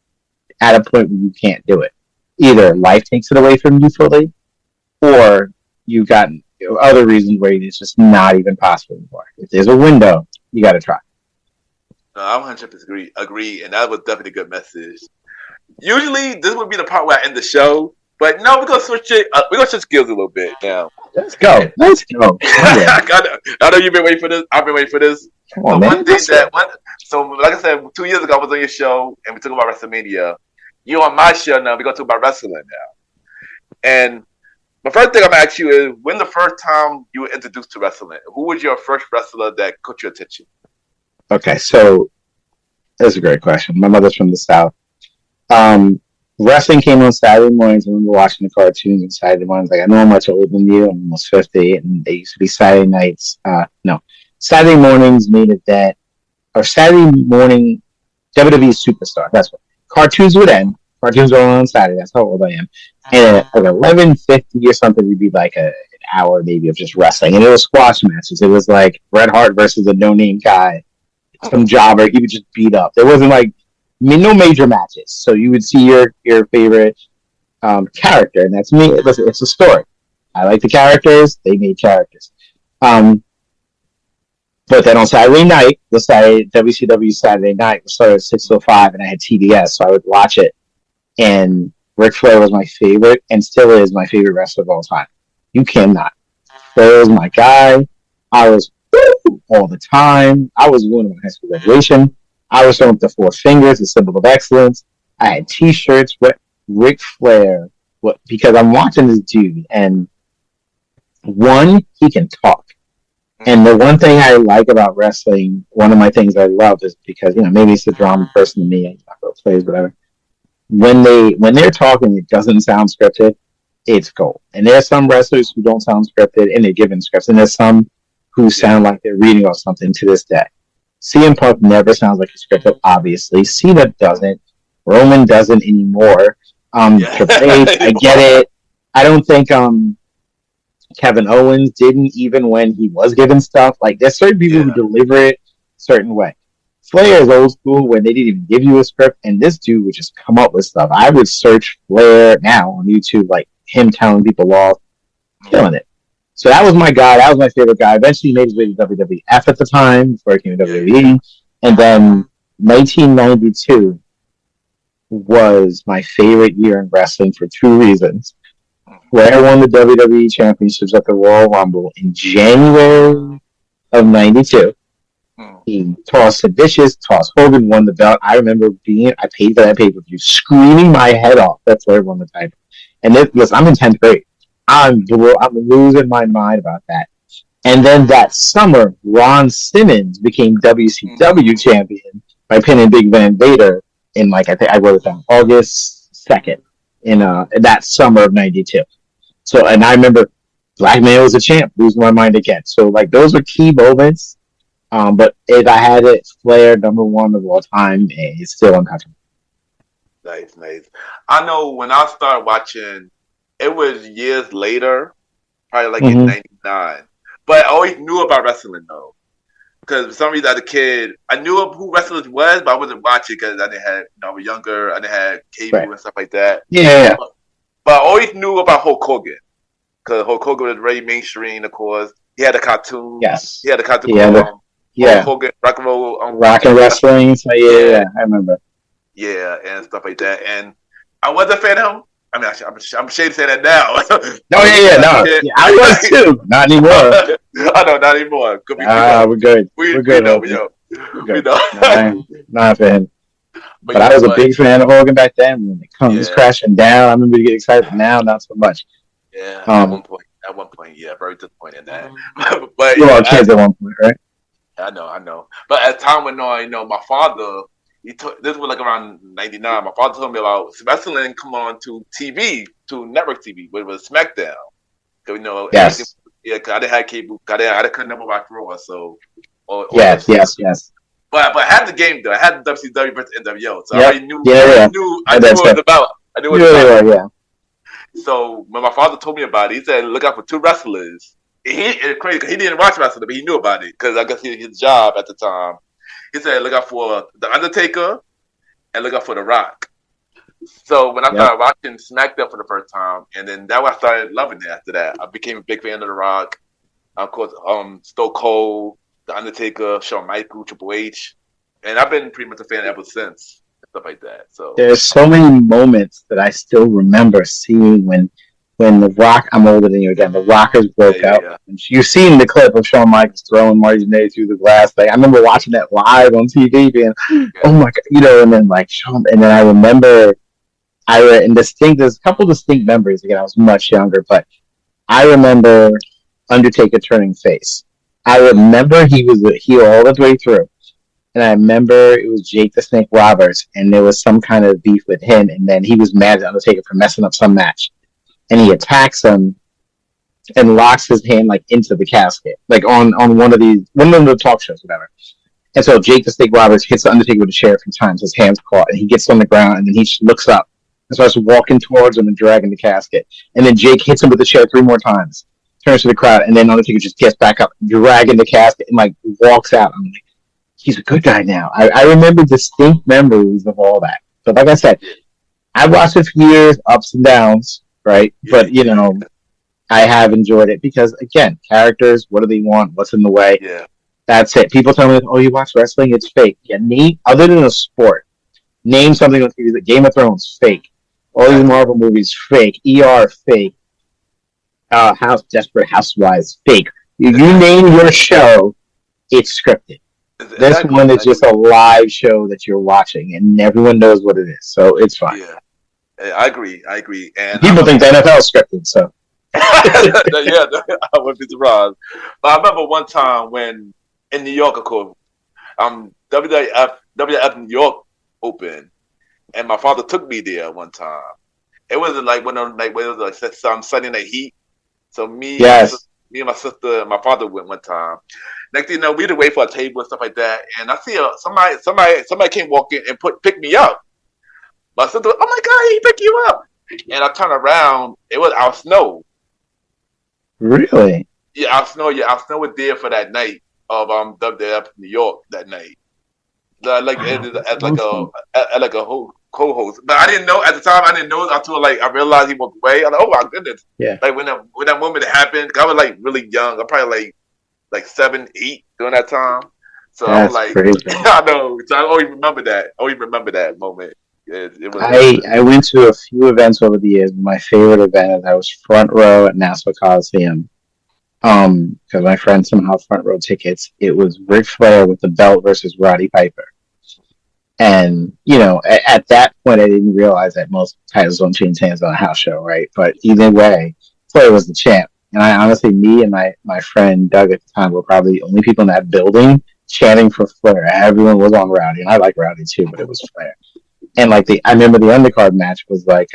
at a point where you can't do it. Either life takes it away from you fully, or you've got other reasons where it's just not even possible anymore. If there's a window, you got to try. No, I 100% agree, and that was definitely a good message. Usually, this would be the part where I end the show, but no, we're gonna switch it. We're gonna switch gears a little bit now. Let's go. I know you've been waiting for this. I've been waiting for this. So like I said, 2 years ago I was on your show, and we talked about WrestleMania. You're on my show now. We're gonna talk about wrestling now. And the first thing I'm gonna ask you is, when the first time you were introduced to wrestling? Who was your first wrestler that caught your attention? Okay, so that's a great question. My mother's from the South. Wrestling came on Saturday mornings. I remember watching the cartoons on Saturday mornings. Like, I know I'm much older than you. I'm almost 50, and they used to be Saturday nights. Saturday mornings main event, or Saturday morning WWE Superstar. That's what cartoons would end. Cartoons were on Saturday. That's how old I am. And at like 11:50 or something, it'd be like an hour maybe of just wrestling, and it was squash matches. It was like Bret Hart versus a no-name guy, some jobber. He would just beat up. There wasn't like no major matches. So you would see your favorite character, and that's me. Listen, it's a story. I like the characters. They made characters. But then on Saturday night, WCW Saturday night started at 6:05, and I had TBS, so I would watch it. And Ric Flair was my favorite, and still is my favorite wrestler of all time. You cannot. Flair was my guy. I was all the time. I was winning my high school graduation. I was throwing up the 4 fingers, the symbol of excellence. I had T-shirts with Ric Flair because I'm watching this dude, and one, he can talk. And the one thing I like about wrestling, one of my things I love is because, maybe it's the drama person to me, I'm not going to play, whatever. When they're talking, it doesn't sound scripted, it's gold. And there's some wrestlers who don't sound scripted and they're given scripts, and there's some who sound like they're reading off something to this day. CM Punk never sounds like a scripted, obviously. Cena doesn't. Roman doesn't anymore. Triple H, I get it. I don't think Kevin Owens didn't, even when he was given stuff. Like, there's certain people who deliver it a certain way. Flair is old school when they didn't even give you a script, and this dude would just come up with stuff. I would search Flair now on YouTube, like him telling people off, killing it. So that was my guy. That was my favorite guy. Eventually, he made his way to WWF at the time before he came to WWE, and then 1992 was my favorite year in wrestling for two reasons. Flair won the WWE Championships at the Royal Rumble in January of '92. He tossed Sid Vicious, tossed Hogan, won the belt. I remember I paid for that pay-per-view, screaming my head off that Flair won the title. And listen, I'm in 10th grade. I'm losing my mind about that. And then that summer, Ron Simmons became WCW champion by pinning Big Van Vader in, I think I wrote it down, August 2nd in that summer of '92. So, and I remember Black Man was a champ, losing my mind again. So, those were key moments. But if I had it, Flair, number one of all time, is still untouchable. Nice. I know when I started watching, it was years later, probably in '99. But I always knew about wrestling, though. Because for some reason, as a kid, I knew who wrestlers was, but I wasn't watching because I didn't have, I was younger, I didn't have cable and stuff like that. Yeah. But I always knew about Hulk Hogan. Because Hulk Hogan was very mainstream, of course. He had a cartoon. Yes. He had a cartoon Hulk Hogan, rock and roll. Rock and wrestling. So yeah, I remember. Yeah, and stuff like that. And I was a fan of him. I mean, I'm ashamed to say that now. No, I was too. Not anymore. I know, not anymore. We're good. We're good. We know. Not a fan. But I was a big fan of Hogan back then. When it comes crashing down, I remember to get excited. Now, not so much. Yeah, at one point, yeah, very disappointed in that. But you were all kids at one point, right? I know. But as time went on, my father, this was around '99. My father told me about wrestling come on to TV, to network TV, but it was SmackDown. Cause yes. Cause I didn't have cable. I couldn't never watch Raw, so. Yes. But I had the game though. I had the WCW versus NWO, so I already knew. I knew what it was about. I knew what it was about. Yeah. So when my father told me about it, he said, "Look out for two wrestlers." It's crazy because he didn't watch wrestling, but he knew about it because I guess his job at the time. He said, "Look out for the Undertaker and look out for The Rock." So when I started watching SmackDown for the first time, and then I started loving it. After that, I became a big fan of The Rock. Of course, Stone Cold, The Undertaker, Shawn Michaels, Triple H, and I've been pretty much a fan ever since. Stuff like that. So there's so many moments that I still remember seeing when The Rock, I'm older than you again, the Rockers broke out. Yeah. You've seen the clip of Shawn Michaels throwing Marty Jannetty through the glass. I remember watching that live on TV, being, oh my god, and then Shawn, and then I remember, there's a couple distinct memories. Again, I was much younger, but I remember Undertaker turning face. I remember he was a heel all the way through. And I remember it was Jake the Snake Roberts, and there was some kind of beef with him, and then he was mad at Undertaker for messing up some match. And he attacks him and locks his hand into the casket, on one of the talk shows, whatever. And so Jake the Snake Roberts hits the Undertaker with a chair a few times, his hand's caught, and he gets on the ground, and then he just looks up and starts walking towards him and dragging the casket. And then Jake hits him with the chair 3 more times, turns to the crowd, and then Undertaker just gets back up, dragging the casket, and walks out. I'm like, he's a good guy now. I remember distinct memories of all that. But like I said, I watched it for years, ups and downs, right? But, I have enjoyed it because, again, characters, what do they want? What's in the way? Yeah. That's it. People tell me, oh, you watch wrestling? It's fake. Yeah, other than a sport, name something on TV. Game of Thrones, fake. All these Marvel movies, fake. ER, fake. Desperate Housewives, fake. You name your show, it's scripted. This one is just a live show that you're watching, and everyone knows what it is, so it's fine. Yeah, I agree. And people think the NFL is scripted, so. Yeah, I wouldn't be surprised. But I remember one time when in New York, of course, WWF New York opened, and my father took me there one time. It was one of the where it was some Sunday Night Heat. So me and my sister and my father went one time. Next thing you know, we had to wait for a table and stuff like that. And I see somebody came walking and picked me up. My sister, oh my God, he picked you up. and I turned around. It was Al Snow. Really? Yeah, Al Snow. Yeah, Al Snow was there for that night of WWF New York that night. Like Wow, that's as like awesome. like a whole co-host, but I didn't know at the time. I didn't know until like I realized he walked away. I'm like, oh my goodness! Yeah, Like when that moment happened, I was like really young. I'm probably like 7, 8 during that time. So I was that's like, crazy. I know. So I always remember that. I always remember that moment. It was I went to a few events over the years. My favorite event is I was front row at Nassau Coliseum. Because my friend somehow front row tickets. It was Ric Flair with the belt versus Roddy Piper. And, at that point, I didn't realize that most titles don't change hands on a house show, right? But either way, Flair was the champ. And I honestly, me and my friend Doug at the time were probably the only people in that building chanting for Flair. Everyone was on Rowdy, and I like Rowdy too, but it was Flair. And like I remember the undercard match was like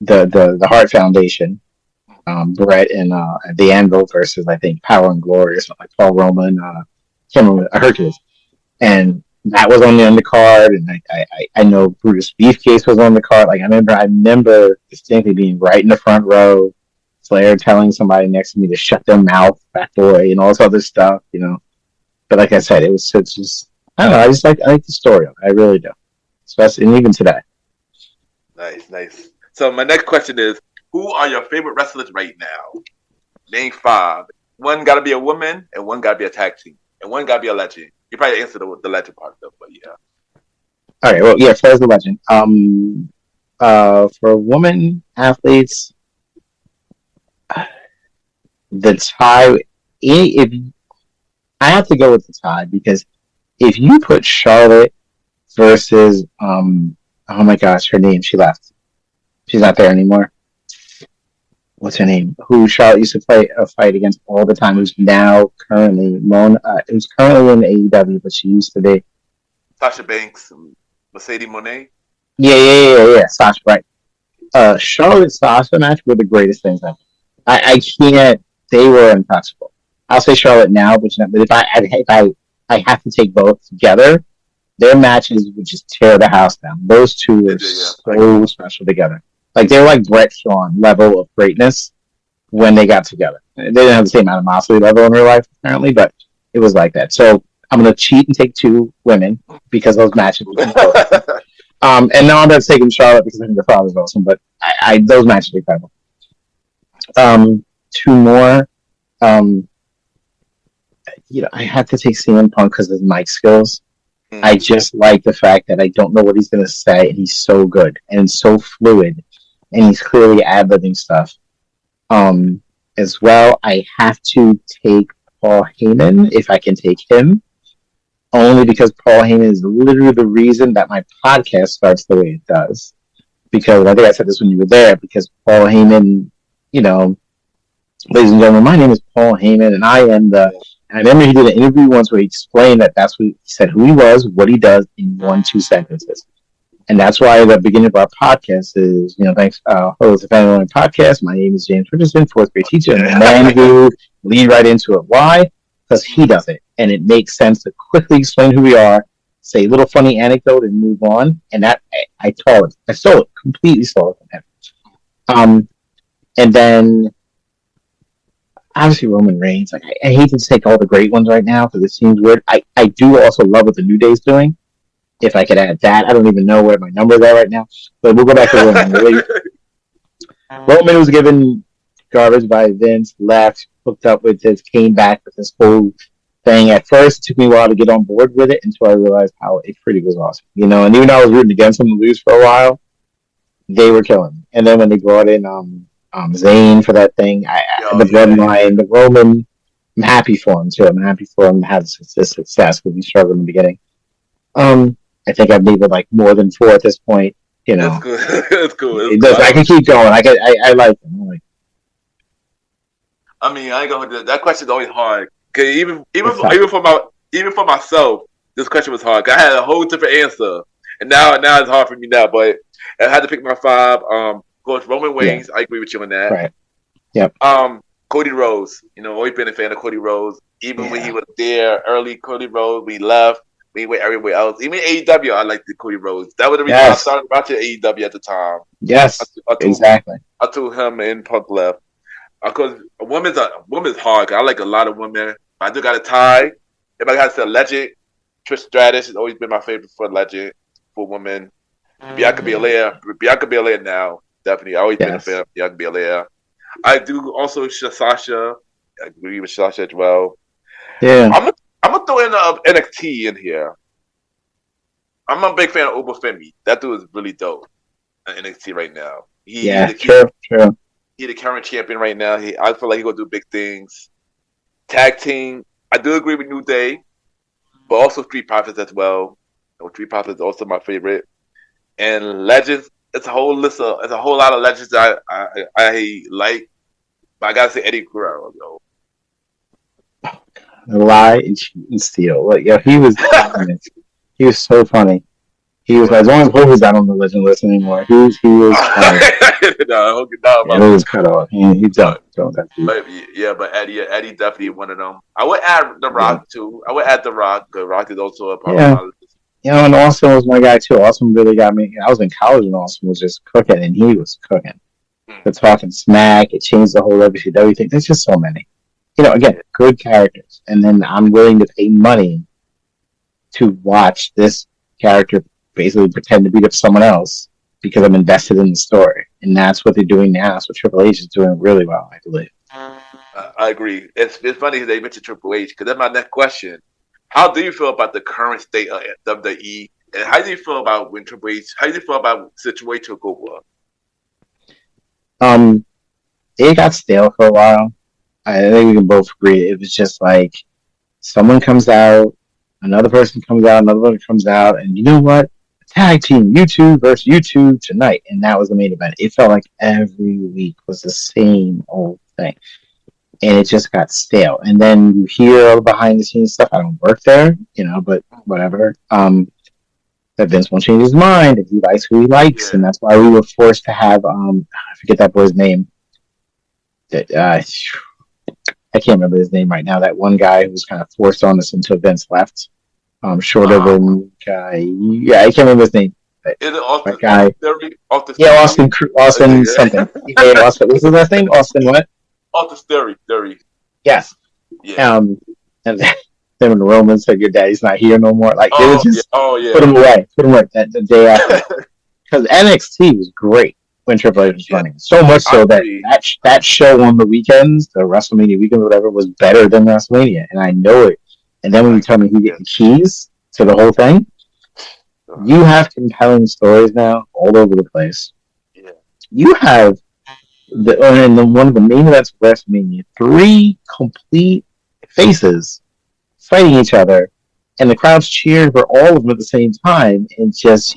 the Hart Foundation, Brett and the Anvil versus I think Power and Glory or something like Paul Roman, can't remember, Hercules, and that was on the undercard. And I know Brutus Beefcake was on the card. Like I remember distinctly being right in the front row, Flair telling somebody next to me to shut their mouth, fat boy, and all this other stuff. But like I said, it was just I don't know. I like the story of it. I really do, especially and even today. nice. So my next question is, who are your favorite wrestlers right now? Name 5. One got to be a woman, and one got to be a tag team, and one got to be a legend. You probably answered the legend part though, but yeah. All right. Well, yeah, Flair's the legend. For women athletes, the tie. If I have to go with the tie because if you put Charlotte versus oh my gosh, her name, she left. She's not there anymore. What's her name? Who Charlotte used to play a fight against all the time? Who's now currently who's currently in AEW, but she used to be. Sasha Banks, Mercedes Monet. Yeah. Sasha, right? Charlotte Sasha match were the greatest things ever. I can't. They were untouchable. I'll say Charlotte now, but if I have to take both together, their matches would just tear the house down. Those two were so special together. Like they were like Brett Shawn level of greatness when they got together. They didn't have the same animosity level in real life apparently, but it was like that. So I'm gonna cheat and take 2 women because those matches were incredible. And now I'm not taking Charlotte because I think the father's awesome, but those matches are incredible. 2 more. I have to take CM Punk because of his mic skills. I just like the fact that I don't know what he's going to say, and he's so good and so fluid, and he's clearly ad-libbing stuff. As well, I have to take Paul Heyman if I can take him, only because Paul Heyman is literally the reason that my podcast starts the way it does. Because I think I said this when you were there, because Paul Heyman, ladies and gentlemen, my name is Paul Heyman, and I am I remember he did an interview once where he explained that that's what he said, who he was, what he does in 1-2 sentences. And that's why the beginning of our podcast is, thanks, host of the Fandalorians podcast. My name is James Richardson, 4th grade teacher, and the man who lead right into it. Why? Because he does it. And it makes sense to quickly explain who we are, say a little funny anecdote, and move on. And that, I stole it. I stole it. Completely stole it from him. And then obviously Roman Reigns. Like I hate to take all the great ones right now because it seems weird. I do also love what the New Day's doing. If I could add that, I don't even know where my numbers are right now. But we'll go back to Roman. Roman was given garbage by Vince, left, hooked up with this, came back with this whole thing. At first, it took me a while to get on board with it until I realized how it pretty was awesome. And even though I was rooting against them to lose for a while, they were killing me. And then when they brought in Zayn for that thing. The bloodline, the Roman, I'm happy for him too. I'm happy for him to have success because he struggled in the beginning. I think I've made it like more than 4 at this point. It's good. It's cool. I can keep going. I like him. I mean, I ain't gonna. That question is always hard. Cause even for myself, this question was hard. Cause I had a whole different answer, and now it's hard for me now. But I had to pick my 5. Of course, Roman Reigns. Yeah. I agree with you on that. Right. Yep. Cody Rhodes. Always been a fan of Cody Rhodes. Even when he was there early, Cody Rhodes, we left. Anyway, everywhere else, even AEW, I like the Cody Rhodes. That was the reason why I started watching AEW at the time. Yes, exactly. I told him and Punk left because women's hard. I like a lot of women. I do got a tie. If I got to say legend, Trish Stratus has always been my favorite for legend for women. Bianca Belair now definitely. I always been a fan of Bianca Belair. I do also Sasha. I agree with Sasha as well. Yeah, I'm gonna throw in NXT in here. I'm a big fan of Obafemi. That dude is really dope in NXT right now. True. He's the current champion right now. I feel like he's gonna do big things. Tag team. I do agree with New Day, but also Street Profits as well. Street Profits is also my favorite. And Legends. It's a whole lot of legends that I like. But I gotta say Eddie Guerrero though. Lie and steal. Like, yeah, he was he was so funny. He was as long as Hogan's not on the legend list anymore. He was funny. No, it was cut off. He don't but Eddie definitely one of them. I would add The Rock too. I would add The Rock. The Rock is also a part of my list. And Austin was my guy too. Austin really got me. I was in college and Austin was just cooking, and he was cooking. The talking smack, it changed the whole WCW thing. There's just so many. Again, good characters. And then I'm willing to pay money to watch this character basically pretend to beat up someone else because I'm invested in the story. And that's what they're doing now. So Triple H is doing really well, I believe. I agree. It's funny they mentioned Triple H because that's my next question. How do you feel about the current state of WWE? And how do you feel about when Triple H? How do you feel about the situation took over? It got stale for a while. I think we can both agree. It was just like someone comes out, another person comes out, another one comes out, and you know what? Tag team, you two versus you two tonight. And that was the main event. It felt like every week was the same old thing. And it just got stale. And then you hear all the behind the scenes stuff. I don't work there, but whatever. That Vince won't change his mind and he likes who he likes. And that's why we were forced to have, I forget that boy's name. I can't remember his name right now. That one guy who was kind of forced on us until Vince left. Short of a guy. Yeah, I can't remember his name. Is it Austin? That guy. Austin something. Yeah, Austin. What's his last name? Austin what? Austin Theory. Yes. Yeah. And then when the Romans said your daddy's not here no more, like they would just put him away. The day after. Because NXT was great when Triple H was running. So much so that show on the weekends, the WrestleMania weekend, whatever, was better than WrestleMania, and I know it. And then when you tell me he getting keys to the whole thing, you have compelling stories now all over the place. Yeah. You have one of the main events of WrestleMania, 3 complete faces fighting each other, and the crowds cheered for all of them at the same time, and just,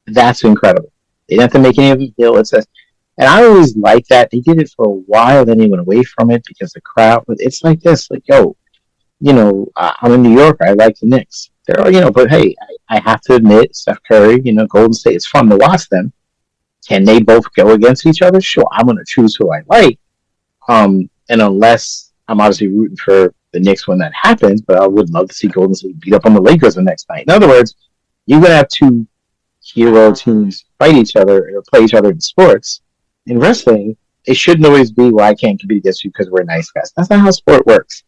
that's incredible. They didn't have to make any of them heel. And I always liked that. They did it for a while, then they went away from it because the crowd, but it's like this, like, I'm in New York, I like the Knicks. They're, but hey, I have to admit, Steph Curry, Golden State, it's fun to watch them. Can they both go against each other? Sure, I'm going to choose who I like. And unless I'm obviously rooting for the Knicks when that happens, but I would love to see Golden State beat up on the Lakers the next night. In other words, you're going to have 2 hero teams fight each other or play each other in sports. In wrestling, it shouldn't always be, I can't compete against you because we're nice guys. That's not how sport works.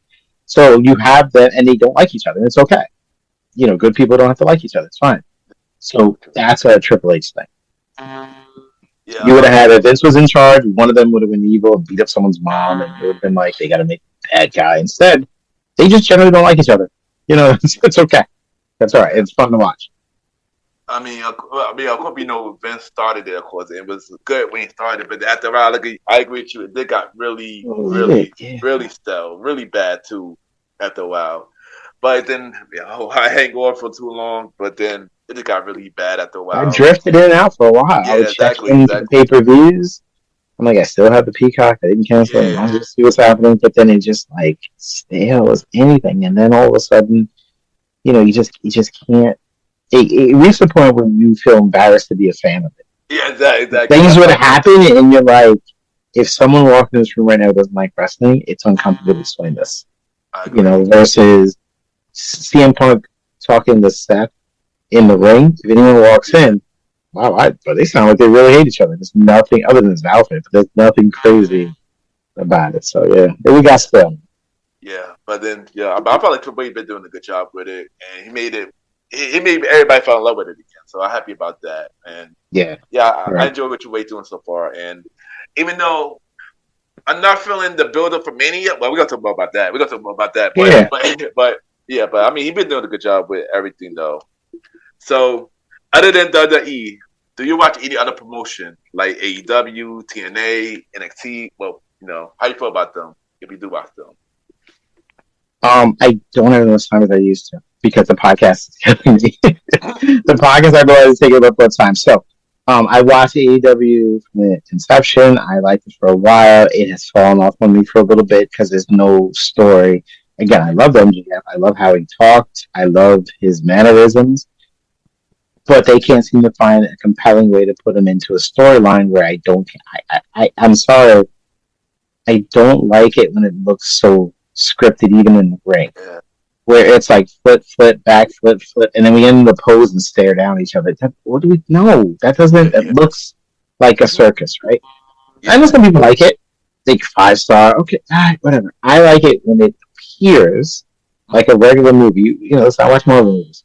So you have that, and they don't like each other, and it's okay. Good people don't have to like each other. It's fine. So that's a Triple H thing. Yeah. You would have had, if Vince was in charge, one of them would have been evil and beat up someone's mom, and it would have been like, they got to make a bad guy. Instead, they just generally don't like each other. It's okay. That's all right. It's fun to watch. I mean, Vince started it, of course. It was good when he started, but after a while, I agree with you. It got really stale, really bad too. After a while, but then I ain't going for too long. But then it just got really bad after a while. I drifted in and out for a while. Yeah, I would check in the pay-per-views. I'm like, I still have the Peacock. I didn't cancel it. I wanted to see what's happening, but then it just like stale as anything. And then all of a sudden, you just can't. It reached the point where you feel embarrassed to be a fan of it. Yeah, exactly. Things would happen, and you're like, if someone walked in this room right now who doesn't like wrestling, it's uncomfortable to explain this. Versus CM Punk talking to Seth in the ring. If anyone walks in, wow, but they sound like they really hate each other. There's nothing other than his outfit, but there's nothing crazy about it. So yeah, we got still. Yeah, but then I felt like Triple H been doing a good job with it, and he made it. He made everybody fall in love with it again. So I'm happy about that. And I enjoy what you're doing so far. And even though I'm not feeling the build up for Mania, well, we're gonna talk more about that. We're gonna talk more about that. But I mean, he's been doing a good job with everything though. So other than WWE, do you watch any other promotion like AEW, TNA, NXT? Well, how you feel about them if you do watch them? I don't have as much time as I used to because the podcast is killing me. The podcast I realized is taking up more time. So, I watched AEW from the inception. I liked it for a while. It has fallen off on me for a little bit because there's no story. Again, I love MJF. I love how he talked. I love his mannerisms. But they can't seem to find a compelling way to put him into a storyline where I'm sorry. I don't like it when it looks so scripted, even in the ring, where it's like flip, back, flip, and then we end in the pose and stare down at each other. What do we? No, that doesn't. It looks like a circus, right? Yeah. I know some people like it. Think 5-star. Okay, whatever. I like it when it appears like a regular movie. Let's not watch Marvel movies.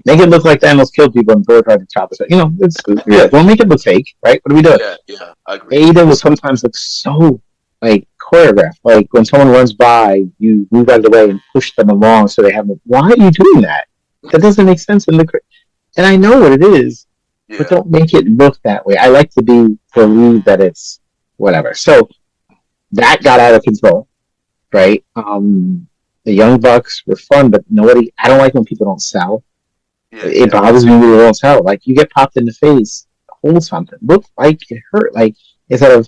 Make it look like Thanos killed people and Thor tried to chop us. Don't make it look fake, right? What are we doing? Yeah, I agree. AEW will sometimes look so choreographed. Like when someone runs by, you move out of the way and push them along so they have. Why are you doing that? That doesn't make sense in the. And I know what it is, but don't make it look that way. I like to believe that it's whatever. So that got out of control, right? The Young Bucks were fun, but nobody. I don't like when people don't sell. It bothers me when people don't sell. Like you get popped in the face, hold something. Look like it hurt. Like instead of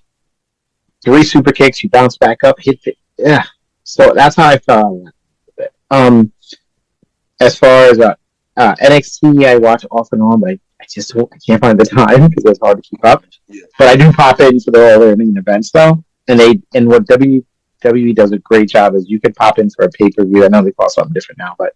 3 super kicks, you bounce back up, hit it. Yeah. So that's how I felt. As far as NXT, I watch off and on, but I can't find the time because it's hard to keep up. Yeah. But I do pop in for all their main events though, and what WWE does a great job is you can pop in for a pay-per-view. I know they call something different now, but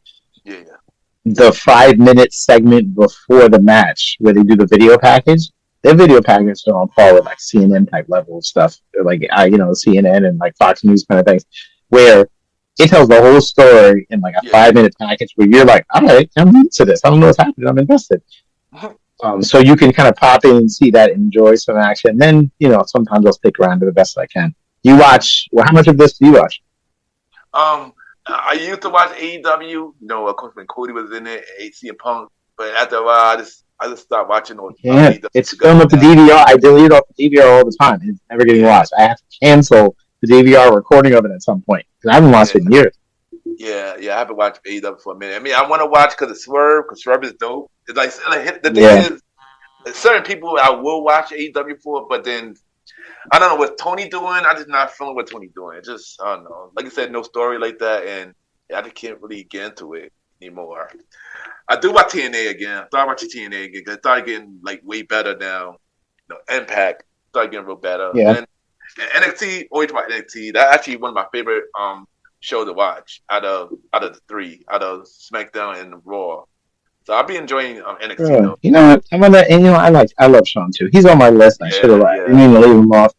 the 5-minute segment before the match where they do the video package. Their video packages are on par with like CNN type level of stuff, like CNN and like Fox News kind of things, where it tells the whole story in like a 5-minute package where you're like, all right, I'm into this. I don't know what's happening. I'm invested. So you can kind of pop in and see that, enjoy some action. And then sometimes I'll stick around to the best I can. You watch? Well, how much of this do you watch? I used to watch AEW. Of course, when Cody was in it, AC and Punk. But after a while, I just stopped watching on. It's filmed with the DVR. I delete it off the DVR all the time. It's never getting watched. I have to cancel the DVR recording of it at some point because I haven't watched it in years. Yeah, I haven't watched AEW for a minute. I mean, I want to watch because of Swerve is dope. It's like the thing is, certain people I will watch AEW for, but then I don't know what Tony doing. I'm just not feeling what Tony doing. It's just I don't know. Like I said, no story like that, and I just can't really get into it anymore. I do watch TNA again. I started watching TNA again because it started getting like way better now. Impact started getting real better. Yeah. And NXT, always watch NXT. That's actually one of my favorite show to watch out of the 3, out of SmackDown and Raw. So I'll be enjoying NXT. Yeah. You know what? I'm gonna, and I love Sean too. He's on my list. I should have. I didn't even leave him off.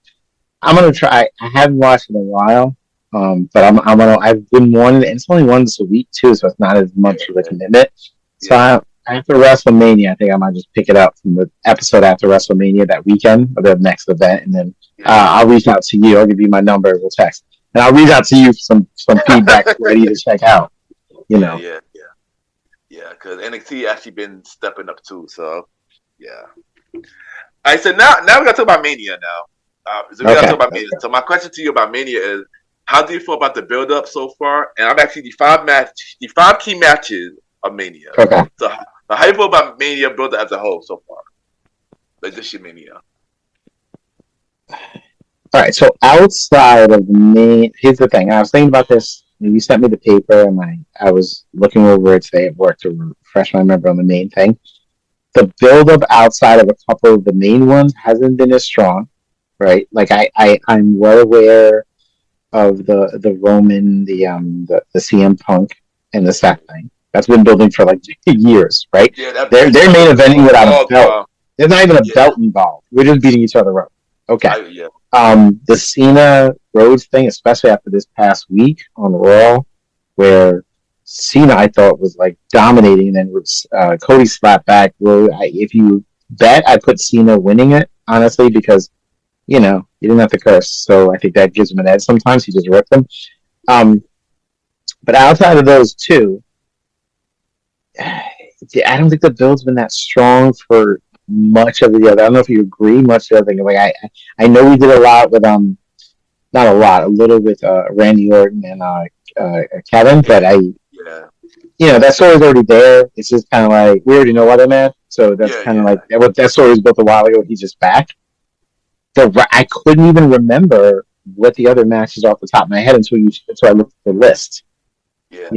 I'm gonna try. I haven't watched in a while, but I've been wanting it. It's only once a week too, so it's not as much of a commitment. So after WrestleMania, I think I might just pick it up from the episode after WrestleMania that weekend or the next event, and then I'll reach out to you. I'll give you my number. We'll text, and I'll reach out to you for some feedback ready to check out. Yeah, because NXT actually been stepping up too. So all right, so now we gotta talk about Mania now. Gotta talk about Mania. So my question to you about Mania is, how do you feel about the build up so far? And I'm actually the 5 key matches of Mania. Okay. So how do you feel about Mania build up as a whole so far? Like this year Mania. All right, so outside of the main, here's the thing. I was thinking about this. You sent me the paper, and I was looking over it today at work to refresh my memory on the main thing. The build-up outside of a couple of the main ones hasn't been as strong, right? Like I'm well aware of the Roman, the CM Punk, and the Seth thing. That's been building for like years, right? Yeah, that They're main eventing without a belt. There's not even a belt involved. We're just beating each other up. Okay. The Cena Rhodes thing, especially after this past week on Raw, where Cena I thought was like dominating, and then Cody slapped back. Well, if you bet, I put Cena winning it, honestly, because you didn't have to curse, so I think that gives him an edge. Sometimes he just ripped them. But outside of those two, I don't think the build's been that strong for much of the other. I don't know if you agree. Much of the other thing, like I know we did a lot with not a lot, a little with Randy Orton and Kevin, but that story's already there. It's just kind of like we already know why they're mad, so that's kind of like that story was built a while ago. He's just back. I couldn't even remember what the other matches off the top of my head until I looked at the list. Yeah.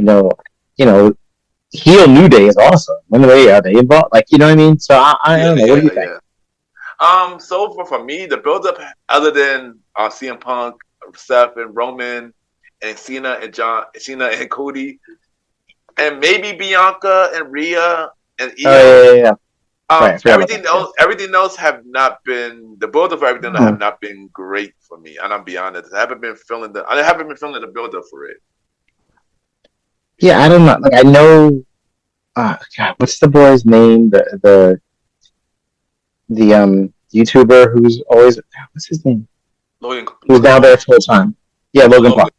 Heel New Day is awesome. When are they involved? Like, you know what I mean? So I don't know. What do you think? So for me, the build up, other than CM Punk, Seth, and Roman, and Cena and Cody, and maybe Bianca and Rhea and Io. Everything else have not been the build up for everything have not been great for me. And I'll be honest, I haven't been feeling the build up for it. Yeah, I don't know. Like I know, God, what's the boy's name? The YouTuber who's always what's his name? Who's now there full time? Yeah, Logan Paul.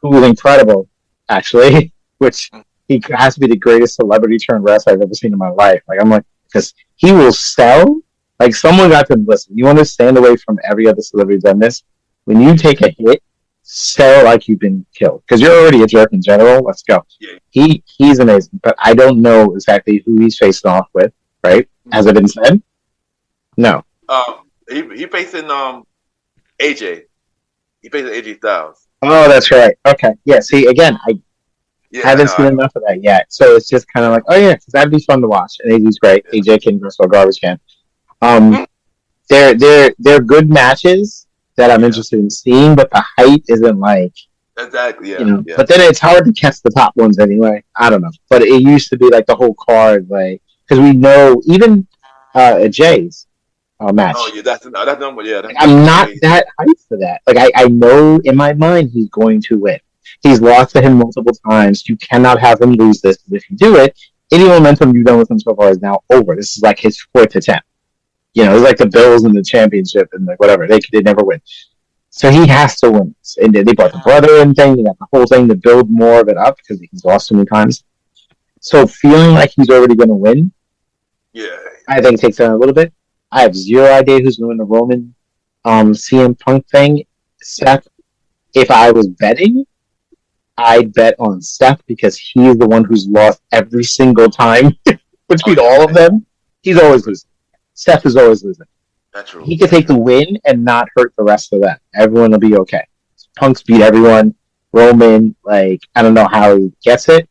Who was incredible, actually. Which he has to be the greatest celebrity turned wrestler I've ever seen in my life. Like I'm like, because he will sell. Like someone got to listen. You want to stand away from every other celebrity done this. When you take a hit, sell like you've been killed because you're already a jerk in general. Let's go. Yeah. He's amazing, but I don't know exactly who he's facing off with. Right? Has it been said? No. He facing AJ. He facing AJ Styles. Oh, that's right. Okay. Yeah. See, again, I haven't seen enough of that yet, so it's just kind of like, oh yeah, because that'd be fun to watch. And AJ's great. AJ can wrestle a garbage can. They're good matches that I'm interested in seeing, but the hype isn't like exactly, yeah. But then it's hard to catch the top ones anyway. I don't know, but it used to be like the whole card, like because we know even Jay's match. Oh yeah, that's number. Yeah, I'm not that hyped for that. Like I know in my mind he's going to win. He's lost to him multiple times. You cannot have him lose this. If you do it, any momentum you've done with him so far is now over. This is like his fourth attempt. It's like the Bills in the championship and like whatever. They never win. So he has to win this. And they brought the brother in thing. They got the whole thing to build more of it up because he's lost so many times. So feeling like he's already going to win, I think takes down a little bit. I have zero idea who's going to win the Roman CM Punk thing. Seth, if I was betting, I'd bet on Seth because he's the one who's lost every single time between all of them. He's always losing. Seth is always losing. That's true. He could take the win and not hurt the rest of them. Everyone will be okay. Punk's beat everyone. Roman, I don't know how he gets it,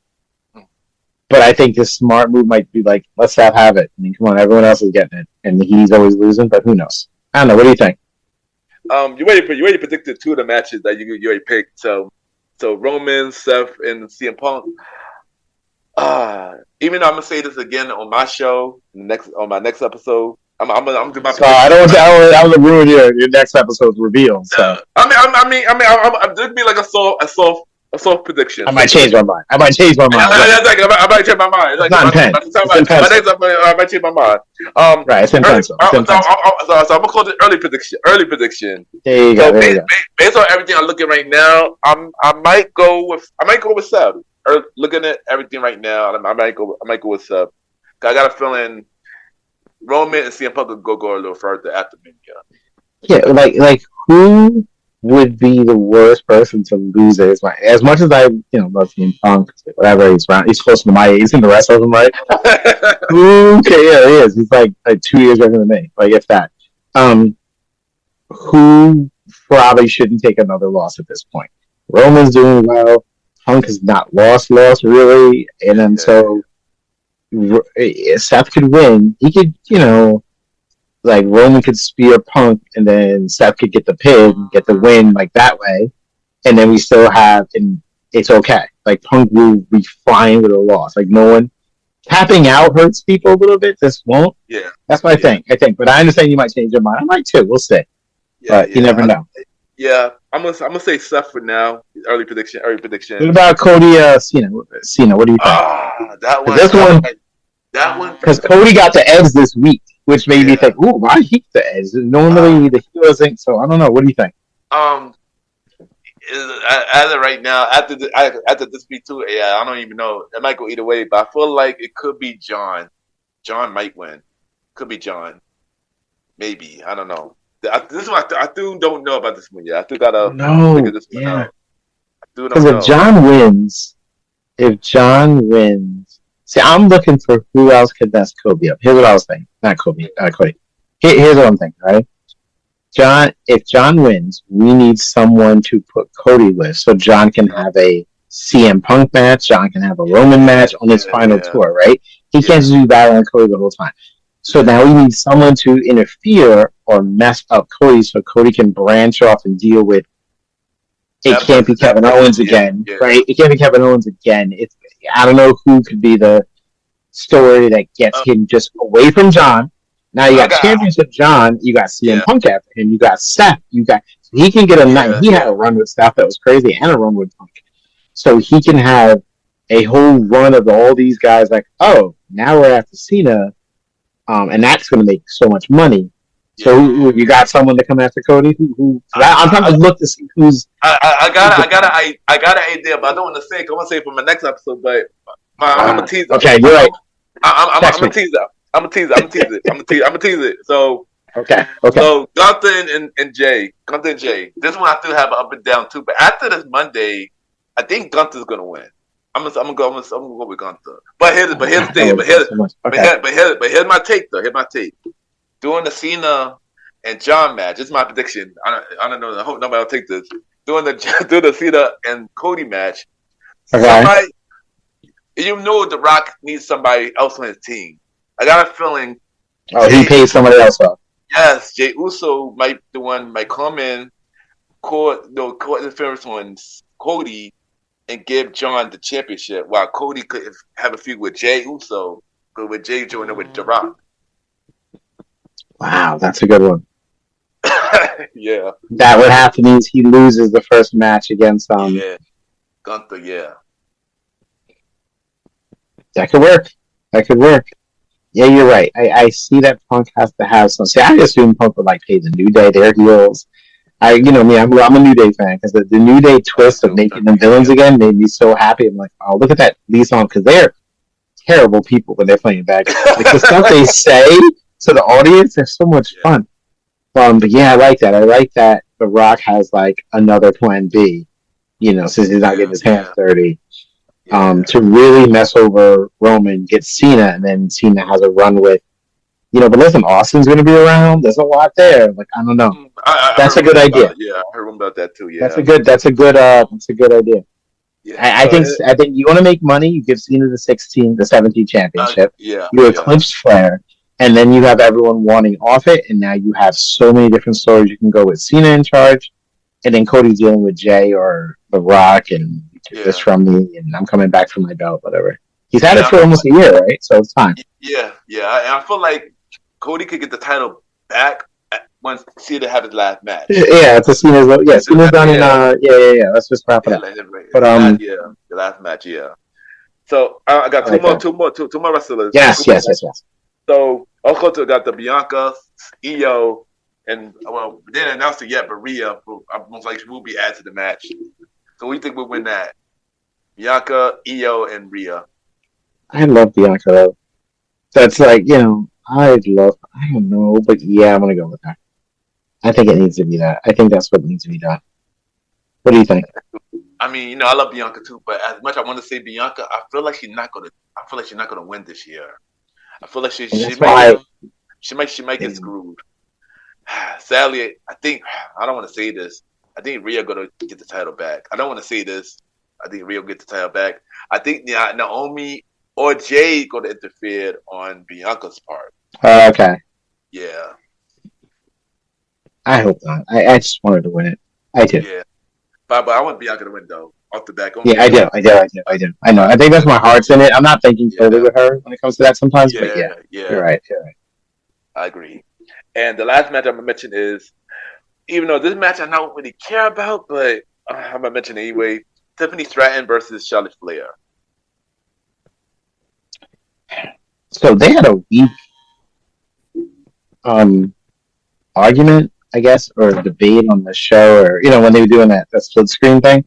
but I think the smart move might be like, let's have it. I mean, come on, everyone else is getting it, and he's always losing. But who knows? I don't know. What do you think? You already predicted two of the matches that you already picked. So Roman, Seth, and CM Punk. Even though I'm gonna say this again on my show, on my next episode, I'm gonna do my. So I don't want to ruin your next episode's reveal. So I'm just be like a soft prediction. I might change my mind. I might change my mind. I might change my mind. It's not intense. I might change my mind. Right, it's intense. So I'm gonna call it early prediction. There you go. Based on everything I'm looking right now, I might go with Seth. Looking at everything right now, I might go with Seth. I got a feeling Roman and CM Punk could go a little further after me. Yeah, like who would be the worst person to lose it? As much as I love CM Punk, whatever he's close to my age, he's in the rest of them, right? Okay, yeah, he is. He's like 2 years younger than me. Like if that. Who probably shouldn't take another loss at this point? Roman's doing well. Punk has not lost really, and then so Seth could win. He could, Roman could spear Punk, and then Seth could get the pin, get the win like that way, and then we still have, and it's okay. like Punk will be fine with a loss. Like no one tapping out hurts people a little bit. This won't. Yeah. That's what I think. But I understand you might change your mind. I might too. We'll see. But you never know. I'm gonna say Seth for now. Early prediction. What about Cody? Cena. What do you think? That one. That one. Because Cody got the edge this week, which made me think, "Ooh, why he the edge? Normally the heel isn't." So I don't know. What do you think? As of right now, after this week too, I don't even know. It might go either way, but I feel like it could be John. John might win. Could be John. Maybe, I don't know. This one I still don't know about this one yet. I still gotta figure this one out. Because if John wins, see, I'm looking for who else could mess Kobe up. Here's what I was thinking. Not Kobe. Cody. Here's what I'm thinking. Right. If John wins, we need someone to put Cody with, so John can have a CM Punk match. John can have a Roman match on his final tour. Right. He can't just be battling Cody the whole time. So now we need someone to interfere or mess up Cody so Cody can branch off and deal with it. Can't be Kevin Owens again, right? It can't be Kevin Owens again. I don't know who could be the story that gets him just away from John. Now you got Championship John, you got CM Punk after him, you got Seth, he can get a night. He had a run with Seth that was crazy and a run with Punk. So he can have a whole run of all these guys like, oh, now we're after Cena. And that's going to make so much money. So you got someone to come after Cody? I'm trying to look to see who's. I got an idea, but I don't want to say it. I want to say it for my next episode, but I'm gonna tease it. Okay, you're right. I'm gonna tease it. I'm gonna tease it. So okay. So Gunther and Jay. This one I still have an up and down too. But after this Monday, I think Gunther's gonna win. I'm gonna go with Gunther. But here's the thing. But here's my take though. Here's my take. Doing the Cena and John match. This is my prediction. I don't know. I hope nobody will take this. Doing the Cena and Cody match. Okay. The Rock needs somebody else on his team. I got a feeling. Oh, he paid somebody else up. Yes, Jey Uso might come in, court interference on Cody, and give John the championship, while Cody could have a feud with Jey Uso, with Jey joining with The Rock. Wow, that's a good one. Yeah. That would have to mean he loses the first match against Gunther, yeah. That could work. Yeah, you're right. I see that Punk has to have some. See, I assume Punk would pay the New Day their heels. I'm a New Day fan because the New Day twist of making them villains again made me so happy. I'm like, oh, look at that Lee song, because they're terrible people when they're playing bad guys. The stuff they say to the audience, they're so much fun. But yeah, I like that. I like that The Rock has another plan B, since he's not getting his hands dirty. To really mess over Roman, get Cena, and then Cena has a run with, but listen, Austin's going to be around. There's a lot there. I don't know. That's a good idea. I heard about that too. Yeah, that's a good idea. Yeah, I think you want to make money. You give Cena the 17 championship. You eclipse Flair, and then you have everyone wanting off it, and now you have so many different stories. You can go with Cena in charge, and then Cody's dealing with Jay or The Rock, and this from me, and I'm coming back from my belt, whatever. He's had it for almost a year, right? So it's time. Yeah. I feel like Cody could get the title back once Cena have his last match. Yeah, it's a Cena's done in yeah. Let's just wrap it up. But the last match, So I got two more wrestlers. Yes. So also got the Bianca, Io, and they didn't announce it yet, but Rhea most likely will be added to the match. So we think we'll win that. Bianca, Io, and Rhea. I love Bianca though. That's I don't know, but yeah, I'm gonna go with that. I think it needs to be that. I think that's what needs to be done. What do you think? I mean, I love Bianca too, but as much I want to say Bianca, I feel like she's not gonna win this year. I feel like she might get screwed. Sadly, I don't want to say this. I think Rhea gonna get the title back. I don't want to say this. I think Rhea will get the title back. I think Naomi or Jay gonna interfere on Bianca's part. Okay. Yeah. I hope not. I just wanted to win it. I do. Yeah. But I want Bianca to win though. off the back. Yeah, I do. I know. I think that's my heart's in it. I'm not thinking totally with her when it comes to that sometimes, but yeah, you're right. I agree. And the last match I'm gonna mention is, even though this match I don't really care about, but I'm gonna mention it anyway. Tiffany Stratton versus Charlotte Flair. So they had a weak argument, I guess, or debate on the show, or when they were doing that split screen thing.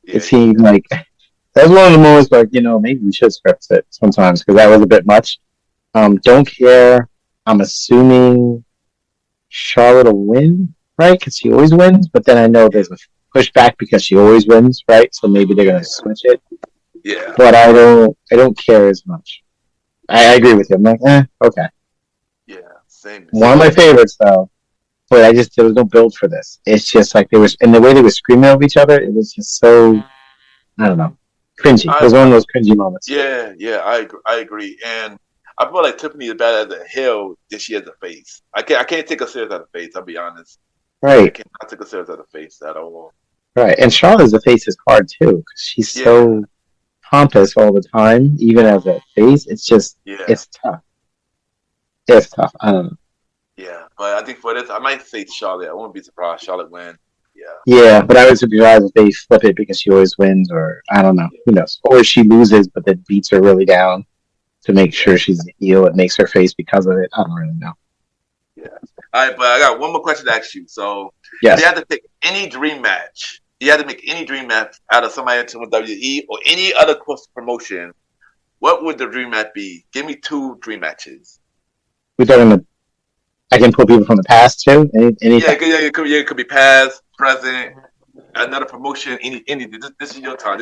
It seemed like that was one of the moments like, maybe we should script it sometimes because that was a bit much. Don't care. I'm assuming Charlotte will win, right? Because she always wins, but then I know there's a pushback because she always wins, right? So maybe they're gonna switch it. Yeah. But I don't care as much. I agree with you. I'm like, okay. Yeah, same. One of my favorites though, but there was no build for this. It's just like and the way they were screaming over each other, it was just so, I don't know, cringy. It was one of those cringy moments. Yeah, I agree. And I feel like Tiffany is better as a heel than she is a face. I can't take her serious as a face, I'll be honest. Right. I cannot take her serious as a face at all. Right. And Charlotte's a face is hard too, because she's so pompous all the time, even as a face. It's just, it's tough. It's tough. I don't know. Yeah, but I think for this, I might say Charlotte. I wouldn't be surprised Charlotte win. Yeah. Yeah, but I would be surprised if they flip it because she always wins, or I don't know. Who knows? Or she loses, but then beats her really down to make sure she's a heel. It makes her face because of it. I don't really know. Yeah. All right, but I got one more question to ask you. So, if you had to pick any dream match, you had to make any dream match out of somebody from WWE or any other promotion, what would the dream match be? Give me 2 dream matches. We're talking about, I can pull people from the past too? Anything? It could be past, present, another promotion, anything. This is your time.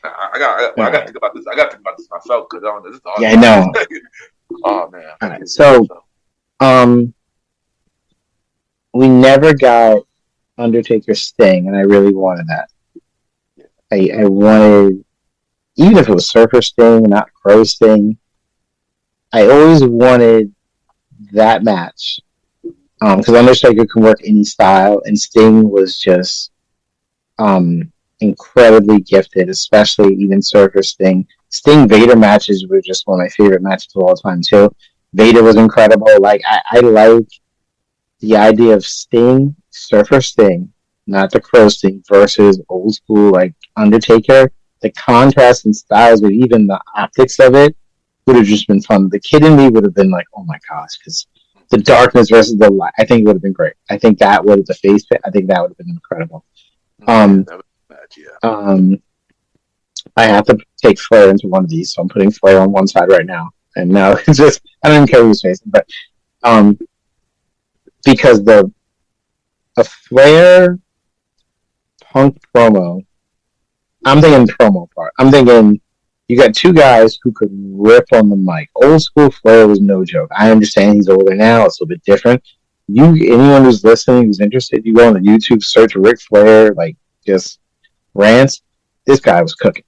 I got to think about this. I got to think about this myself because I don't know. This is hard. Yeah, I know. Oh man. All right. So, we never got Undertaker Sting, and I really wanted that. I wanted, even if it was Surfer Sting, not Crow Sting. I always wanted that match because Undertaker can work any style, and Sting was just incredibly gifted, especially even Surfer Sting. Sting Vader matches were just one of my favorite matches of all time too. Vader was incredible. Like I like the idea of Sting, Surfer Sting, not the Crow Sting, versus old school like Undertaker. The contrast in styles, but even the optics of it would have just been fun. The kid in me would have been like, oh my gosh, because the darkness versus the light, I think it would have been great. I think that would have the face fit. I think that would have been incredible. I have to take Flair into one of these, so I'm putting Flair on one side right now. And now it's just, I don't even care who's facing, but because the Flair Punk promo, I'm thinking promo part. I'm thinking you got 2 guys who could rip on the mic. Old school Flair was no joke. I understand he's older now. It's a little bit different. Anyone who's listening, who's interested, you go on the YouTube, search Ric Flair, like just rants. This guy was cooking.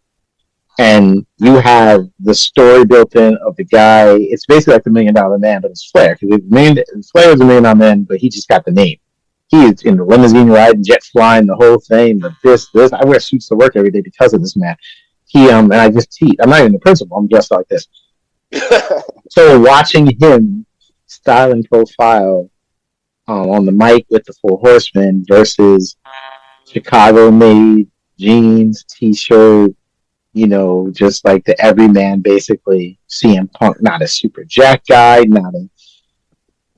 And you have the story built in of the guy. It's basically like the $1 Million Man, but it's Flair. Because Flair was the $1 Million Man, but he just got the name. He is in the limousine riding, jet flying, the whole thing. But this, I wear suits to work every day because of this man. And I just teach. I'm not even the principal. I'm dressed like this. So watching him style and profile on the mic with the 4 Horsemen versus Chicago-made jeans, T-shirt, just like the everyman, basically. CM Punk, not a super jack guy,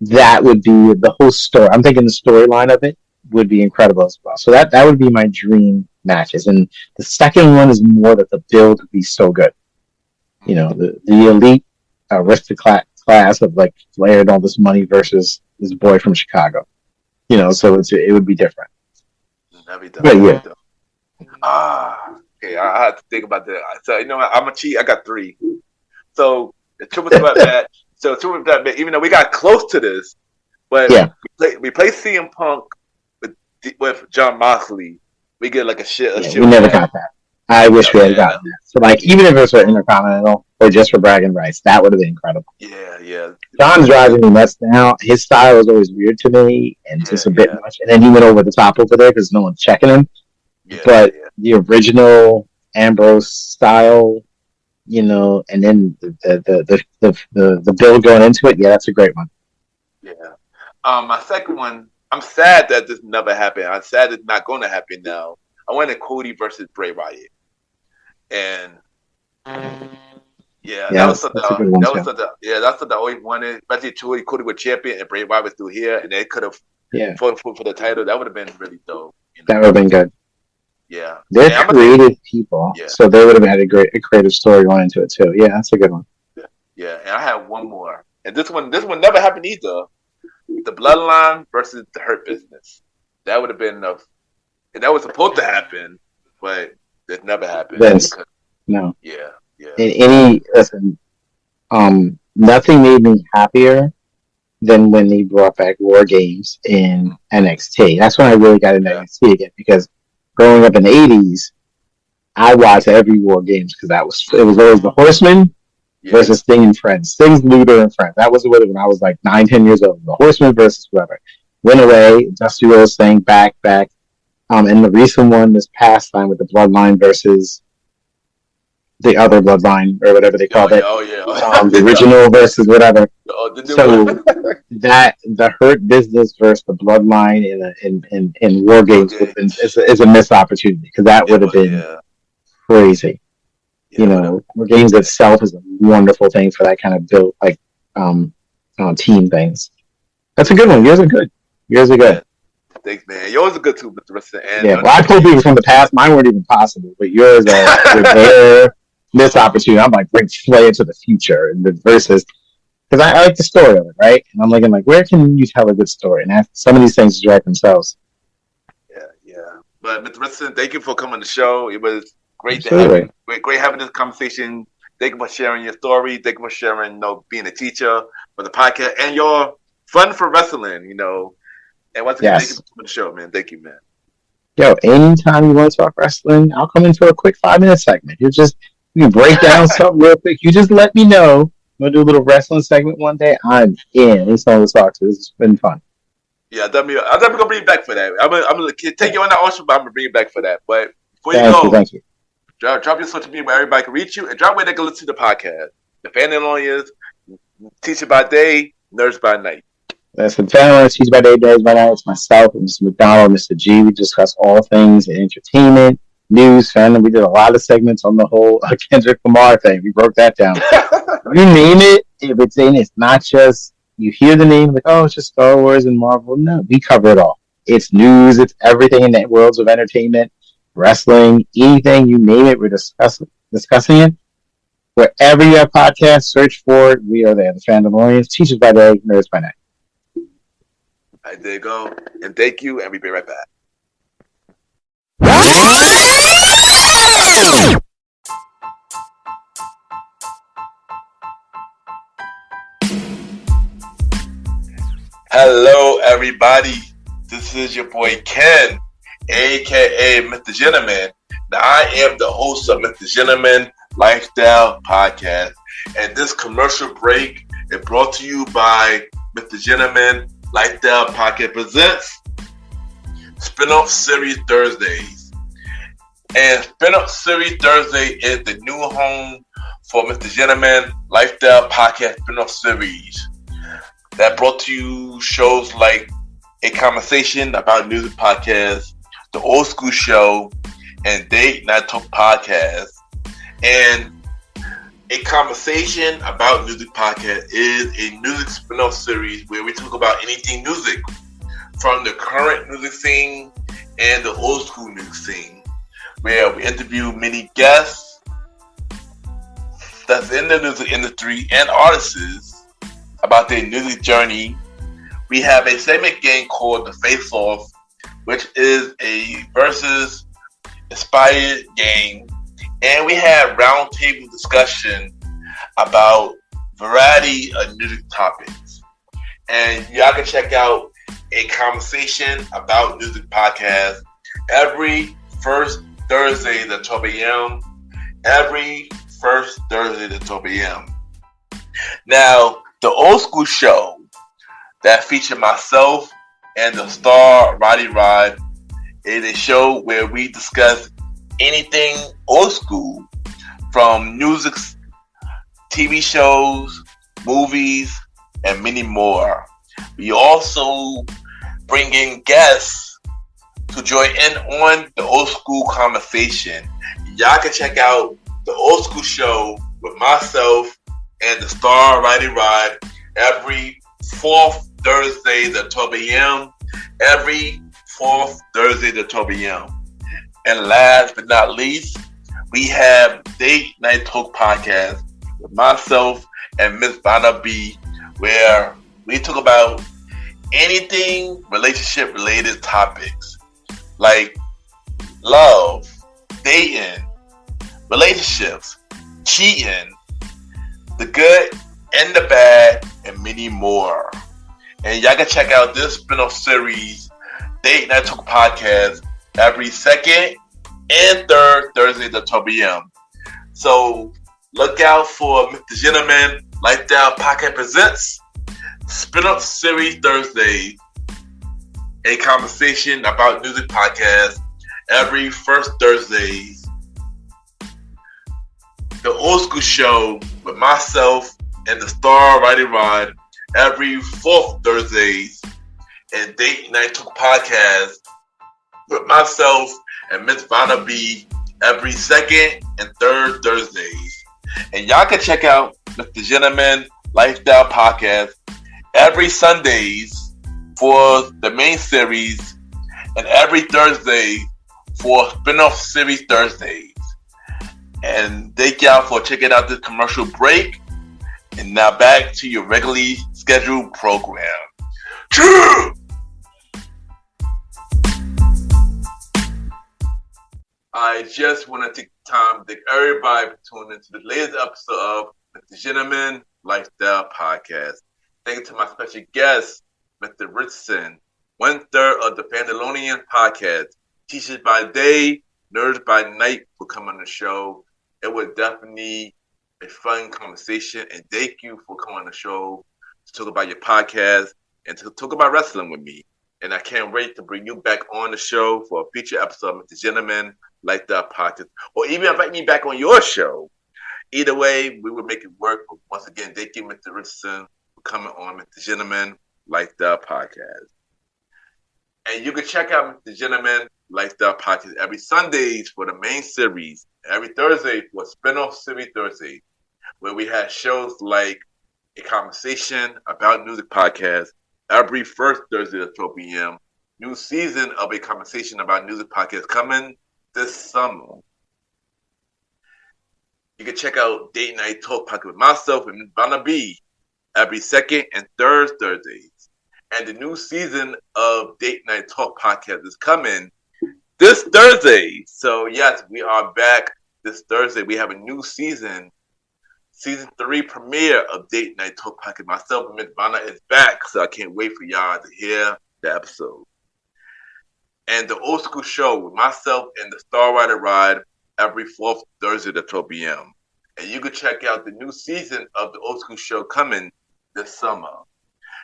that would be the whole story. I'm thinking the storyline of it would be incredible as well. So that would be my dream matches. And the second one is more that the build would be so good. The elite aristocrat class of like Flair and all this money versus this boy from Chicago. So it would be different. That'd be different. But yeah. Okay, I have to think about that. So I'm a cheat. I got 3. So the triple threat match. So triple threat match. Even though we got close to this, but we play CM Punk with John Moxley. We get like a shit. We never got that. I wish we had gotten that. So like, even if it was for Intercontinental or just for bragging rights, that would have been incredible. Yeah. John's driving me nuts now. His style was always weird to me and just a bit much. And then he went over the top over there because no one's checking him. but the original Ambrose style, and then the build going into it, that's a great one. Yeah. My second one, I'm sad that this never happened. I'm sad it's not going to happen now. I wanted Cody versus Bray Wyatt, and that was something. That's a good one too. That's something I always wanted. Especially Cody was champion and Bray Wyatt was still here, and they could have fought for the title. That would have been really dope. That would have been good. Yeah, they're creative people, so they would have had a creative story going into it too. Yeah, that's a good one. Yeah, and I have one more, and this one never happened either. The Bloodline versus the Hurt Business. That would have been enough. And that was supposed to happen, but it never happened. No. Yeah. Listen, nothing made me happier than when they brought back War Games in NXT. That's when I really got into NXT again, because growing up in the 80s, I watched every War Games because it was always the Horsemen versus Sting and Friends. Sting's Luger and Friends. That was the way when I was like 9, 10 years old. The Horsemen versus whoever. Went away. Dusty Rhodes saying back. And the recent one this past time with the Bloodline versus the other Bloodline, or whatever they called it. The original versus whatever. So the Hurt Business versus the Bloodline in War Games is a missed opportunity, because that would have been crazy. War Games itself is a wonderful thing for that kind of built team things. That's a good one. Yours are good. Thanks, man. Yours are good too, Mr. Richardson. Well, I told people from the past, mine weren't even possible, but yours are there. This opportunity, I'm like, bring Flair to the future and the versus, because I like the story of it, right? And I'm looking like, where can you tell a good story? And some of these things direct themselves. Yeah. But Mr. Richardson, thank you for coming on the show. It was great great having this conversation. Thank you for sharing your story. Thank you for sharing, being a teacher for the podcast and your fun for wrestling, And once again, thank you for coming on the show, man. Thank you, man. Yo, anytime you want to talk wrestling, I'll come into a quick 5-minute segment. You break down something real quick. You just let me know. I'm going to do a little wrestling segment one day. I'm in. It's on the talk. So this has been fun. Yeah, I'm definitely going to bring you back for that. I'm going to take you on that option, but I'm going to bring you back for that. But before thank you. Drop your social media where everybody can reach you, and drop where they can listen to the podcast. The Fandalorians, Teacher by Day, Nerds by Night. That's the Fandalorians, Teacher by Day, Nerds by Night. It's myself, Mr. McDonald, Mr. G. We discuss all things in entertainment, news, fandom. We did a lot of segments on the whole Kendrick Lamar thing. We broke that down. You name it, if it's in, it's not just you hear the name like, it's just Star Wars and Marvel. No, we cover it all. It's news, it's everything in the worlds of entertainment, wrestling, anything, you name it, we're discussing it. Wherever you have podcasts, search for it. We are there. The Fandalorians, Teachers by Day, Nerds by Night. There you go. And thank you, and we'll be right back. Hello, everybody. This is your boy Ken, aka MrGentleman. Now, I am the host of MrGentleman Lifestyle Podcast, and this commercial break is brought to you by MrGentleman Lifestyle Podcast presents Spinoff Series Thursdays. And Spinoff Series Thursday is the new home for MrGentleman Lifestyle Podcast Spinoff Series. That brought to you shows like A Conversation About Music Podcast, The Old School Show, and Date Night Talk Podcast. And A Conversation About Music Podcast is a music spin-off series where we talk about anything music, from the current music scene and the old school music scene, where we interview many guests that's in the music industry and artists about their music journey. We have a segment game called The Face Off, which is a versus inspired game. And we have roundtable discussion about variety of music topics. And y'all can check out A Conversation About Music Podcast every first Thursday at 12 a.m. Every first Thursday at 12 a.m. Now, the Old School Show that featured myself and the star Roddy Rod It is a show where we discuss anything old school, from music, TV shows, movies, and many more. We also bring in guests to join in on the old school conversation. Y'all can check out the old school show with myself and the Star Righty Rod every fourth Thursday at 12 a.m. Every fourth Thursday at 12 a.m. And last but not least, we have Date Night Talk Podcast with myself and Miss Vanna B, where we talk about anything relationship related topics like love, dating, relationships, cheating, the good and the bad, and many more. And y'all can check out this spin-off series, Date Night Talk Podcast, every second and third Thursday at 12 p.m. So look out for MrGentleman Lifestyle Podcast Presents Spin-off Series Thursday, a conversation about music podcast every first Thursdays. The Old School Show with myself and the Star Righty Rod every fourth Thursdays, and Date Night Talk Podcast with myself and Miss Vanna B every second and third Thursdays. And y'all can check out MrGentleman Lifestyle Podcast every Sundays for the main series and every Thursday for spin-off series Thursdays. And thank y'all for checking out this commercial break. And now back to your regularly scheduled program. True! I just want to take the time to thank everybody for tuning into the latest episode of MrGentleman Lifestyle Podcast. Thank you to my special guest, Mr. Richardson, 1/3 of the Fandalorians podcast. Teachers by day, nerds by night, for coming on the show. It was definitely a fun conversation, and thank you for coming on the show to talk about your podcast and to talk about wrestling with me. And I can't wait to bring you back on the show for a future episode of MrGentleman Lifestyle Podcast, or even invite me back on your show. Either way, we will make it work. But once again, thank you, Mr. Richardson, for coming on MrGentleman Lifestyle Podcast. And you can check out MrGentleman Lifestyle Podcast every Sundays for the main series, every Thursday for spin-off series Thursday, where we have shows like a conversation about music podcast every first Thursday at 12 p.m. New season of a conversation about music podcast coming this summer. You can check out Date Night Talk Podcast with myself and Vanna B every second and third Thursdays. And the new season of Date Night Talk Podcast is coming this Thursday. So yes, we are back this Thursday. We have a new season. Season 3 premiere of Date Night Talk Podcast. Myself and Miss Vanna is back, so I can't wait for y'all to hear the episode. And the Old School Show with myself and the Star Rider Ride every fourth Thursday at 12 p.m. And you can check out the new season of the Old School Show coming this summer.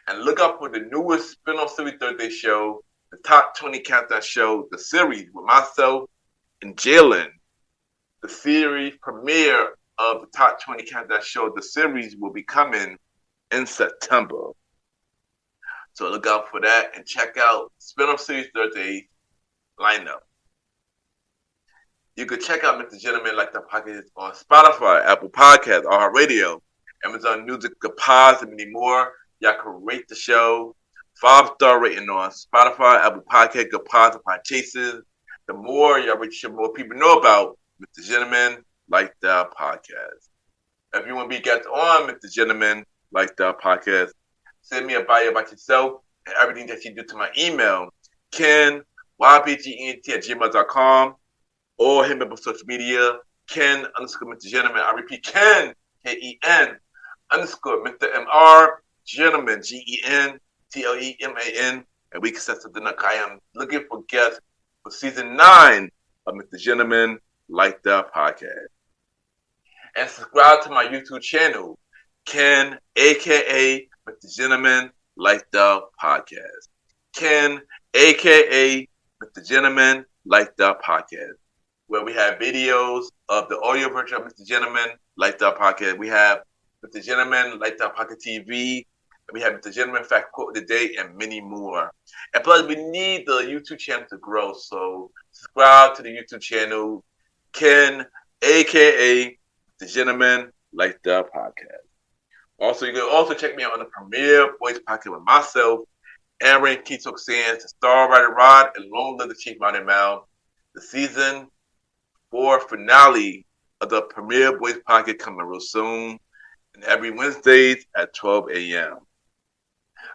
And look out for the newest spin-off series Thursday show, the Top 20 Countdown Show, the series with myself and Jalen. The series premiere of the Top 20 Countdown Show, the series will be coming in September. So look out for that and check out spin-off series Thursday lineup. You can check out MrGentleman Like the Podcast on Spotify, Apple Podcasts, iHeartRadio, Amazon Music, Kapaz, and many more. Y'all can rate the show 5-star rating on Spotify, Apple Podcasts, Kapaz, and Podchases. The more y'all rate the show, more people know about MrGentleman Lifestyle Podcast. If you want to be guest on MrGentleman Lifestyle Podcast, send me a bio about yourself and everything that you do to my email, KenYBGENT@gmail.com, or hit me up on social media, Ken_MrGentleman. I repeat, Ken, Ken _Mr. MR Gentleman, GENTLEMAN, and we can set something up. I am looking for guests for season 9 of MrGentleman Lifestyle Podcast. And subscribe to my YouTube channel, Ken, aka MrGentleman Lifestyle Podcast. Ken, aka Mr. Gentleman Lifestyle Podcast, where we have videos of the audio version of Mr. Gentleman Lifestyle Podcast. We have Mr. Gentleman Lifestyle Podcast TV. We have Mr. Gentleman Fact Quote of the Day and many more. And plus, we need the YouTube channel to grow. So subscribe to the YouTube channel, Ken, a.k.a. The Gentleman Lifestyle Podcast. Also, you can also check me out on the Premier Voice Podcast with myself, Aaron Keysok Sands, the Star Rider Rod, and Long Live the Chief Mountain Mal. The season 4 finale of the Premier Voice Podcast coming real soon. And every Wednesdays at 12 a.m.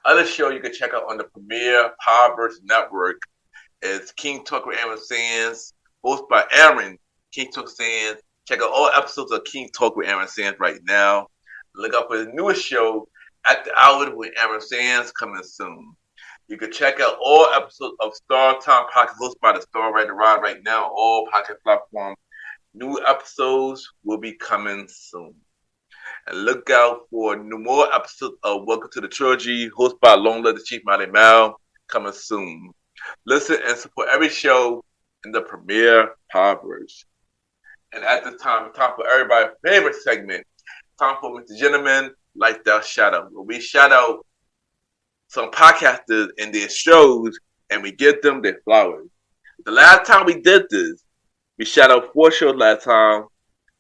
Other show you can check out on the Premier Powerverse Network is King Talk with Aaron Sands, hosted by Aaron King Talk Sands. Check out all episodes of King Talk with Aaron Sands right now. Look out for the newest show, At the Hour with Aaron Sands, coming soon. You can check out all episodes of Star Time Podcast hosted by the Star Rider Rod right now on all podcast platforms. New episodes will be coming soon. And look out for more episodes of Welcome to the Trilogy, hosted by Long Live the Chief Mountain Mal, coming soon. Listen and support every show in the Premier Powerverse. And at this time, it's time for everybody's favorite segment. Time for Mr. Gentleman Lifestyle Shout Out, where we shout out some podcasters and their shows, and we give them their flowers. The last time we did this, we shout out 4 shows last time.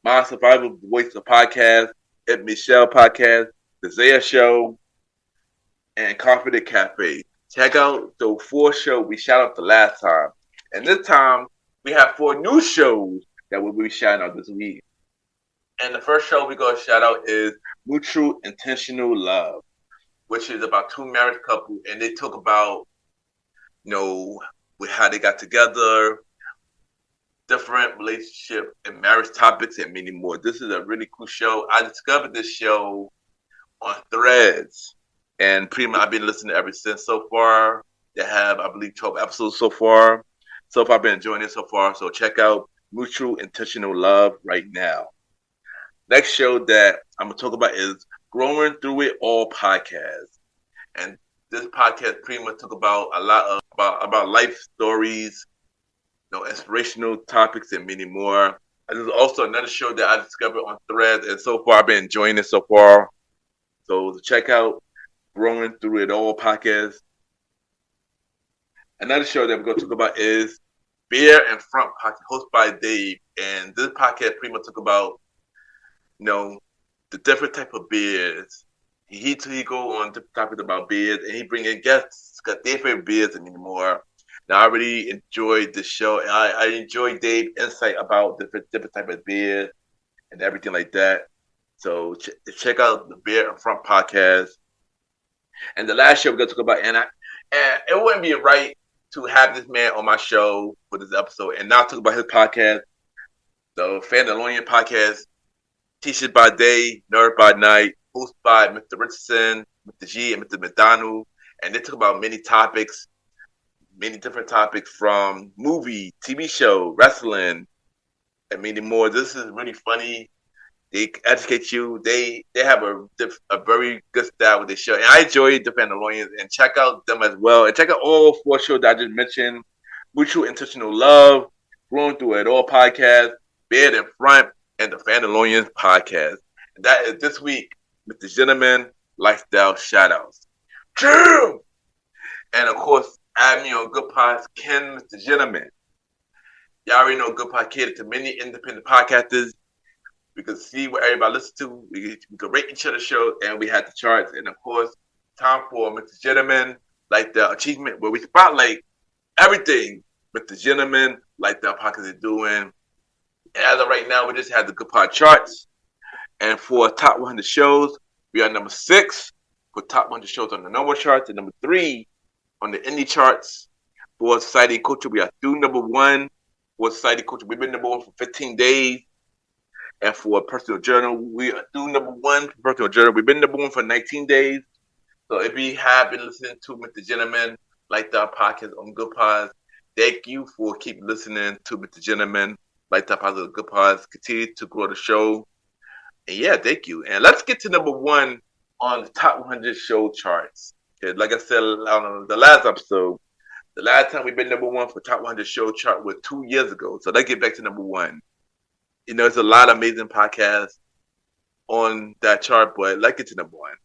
My Survival Voice of Podcast, Ed Michelle Podcast, The Zaya Show, and Confident Cafe. Check out those 4 shows we shout out the last time. And this time, we have 4 new shows that we'll be shouting out this week. And the first show we're going to shout out is Mutual Intentional Love, which is about 2 married couples, and they talk about, how they got together, different relationship and marriage topics, and many more. This is a really cool show. I discovered this show on Threads, and pretty much I've been listening ever since so far. They have, I believe, 12 episodes so far. So far, I've been enjoying it so far. So check out Mutual Intentional Love right now. Next show that I'm going to talk about is Growing Through It All Podcast. And this podcast pretty much talk about a lot about life stories, inspirational topics, and many more. And there's also another show that I discovered on Threads, and so far I've been enjoying it so far. So check out Growing Through It All Podcast. Another show that we're going to talk about is Beer and Front Podcast, hosted by Dave. And this podcast pretty much talk about, the different type of beers. He go on different topics about beers, and he bring in guests, got their favorite beers and many more. Now, I really enjoyed this show, and I enjoyed Dave's insight about different type of beers and everything like that. So check out the Beer and Front Podcast. And the last show we're going to talk about, and it wouldn't be right to have this man on my show for this episode and not talk about his podcast, the Fandalorian podcast, Teachers by Day, Nerd by Night, hosted by Mr. Richardson, Mr. G, and Mr. McDonald. And they talk about many different topics from movie, TV show, wrestling, and many more. This is really funny. They educate you. They have a very good style with their show. And I enjoy the Fandalorians, and check out them as well. And check out all 4 shows that I just mentioned. Mutual Intentional Love, Growing Through It All Podcast, Bed in Front, and the Fandalorians Podcast. And that is this week, Mr. Gentleman Lifestyle Shoutouts. True! And of course, add me on Good Pods, Ken, Mr. Gentleman. Y'all already know Good Pod catered to many independent podcasters. We can see what everybody listens to. We can rate each other's shows, and we had the charts. And of course, time for Mr. Gentleman, like the achievement, where we spotlight everything Mr. Gentleman, like the podcast is doing. And as of right now, we just had the Good Pod charts. And for top 100 shows, we are number 6 for top 100 shows on the normal charts, and number 3 on the indie charts. For Society and Culture, we are through number 1. For Society and Culture, we've been number 1 for 15 days. And for Personal Journal, we are through number 1 for Personal Journal. We've been number 1 for 19 days. So if you have been listening to Mr. Gentleman, like the podcast on Good Pods, thank you for keep listening to Mr. Gentleman, like the podcast on Good Pods. Continue to grow the show. And yeah, thank you. And let's get to number 1 on the top 100 show charts. Okay, like I said on the last episode, The last time we've been number one for Top 100 Show chart was 2 years ago. So let's get back to number one. You know, there's a lot of amazing podcasts on that chart, but let's get to number one.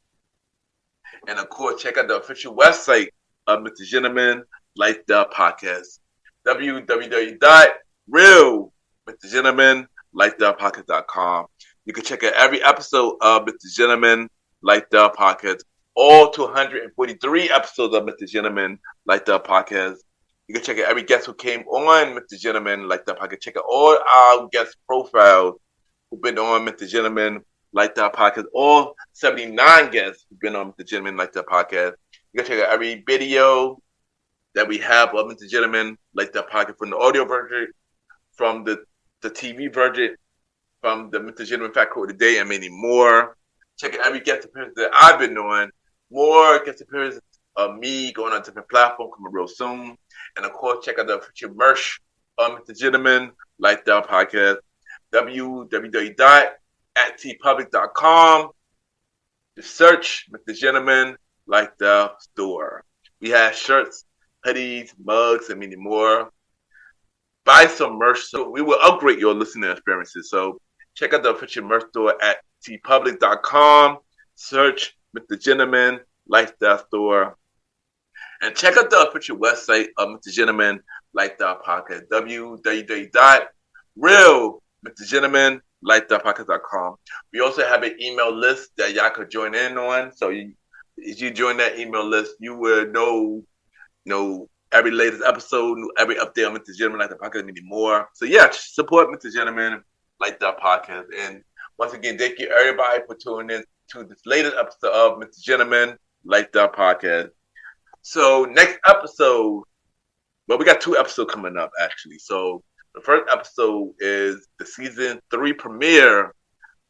And of course, check out the official website of Mr. Gentleman Lifestyle Podcast, www.realmrgentlemanlifestylepodcast.com. You can check out every episode of Mr. Gentleman Lifestyle Podcast, all 243 episodes of Mr. Gentleman Lifestyle Podcast. You can check out every guest who came on Mr. Gentleman Lifestyle Podcast. Check out all our guest profiles who've been on Mr. Gentleman Lifestyle Podcast. All 79 guests who've been on Mr. Gentleman Lifestyle Podcast. You can check out every video that we have of Mr. Gentleman Lifestyle Podcast, from the audio version, from the TV version, from the Mr. Gentleman Fact Quote of the Day, and many more. Check out every guest appearance that I've been on. More guest appearances of me going on different platforms coming real soon. And of course, check out the official merch of Mr. Gentleman Lifestyle Podcast, www.tpublic.com. Just search Mr. Gentleman Lifestyle Store. We have shirts, hoodies, mugs, and many more. Buy some merch so we will upgrade your listening experiences. So check out the official merch store at tpublic.com. Search Mr. Gentleman Lifestyle Store. And check out the official website of Mr. Gentleman Lifestyle Podcast, www.realmrgentlemanlifestylepodcast.com. We also have an email list that y'all could join in on. So if you join that email list, you will know every latest episode, every update on Mr. Gentleman Lifestyle Podcast, and many more. So yeah, support Mr. Gentleman Lifestyle Podcast. And once again, thank you everybody for tuning in to this latest episode of Mr. Gentleman Lifestyle Podcast. So next episode, well, we got 2 episodes coming up actually. So the first episode is the season 3 premiere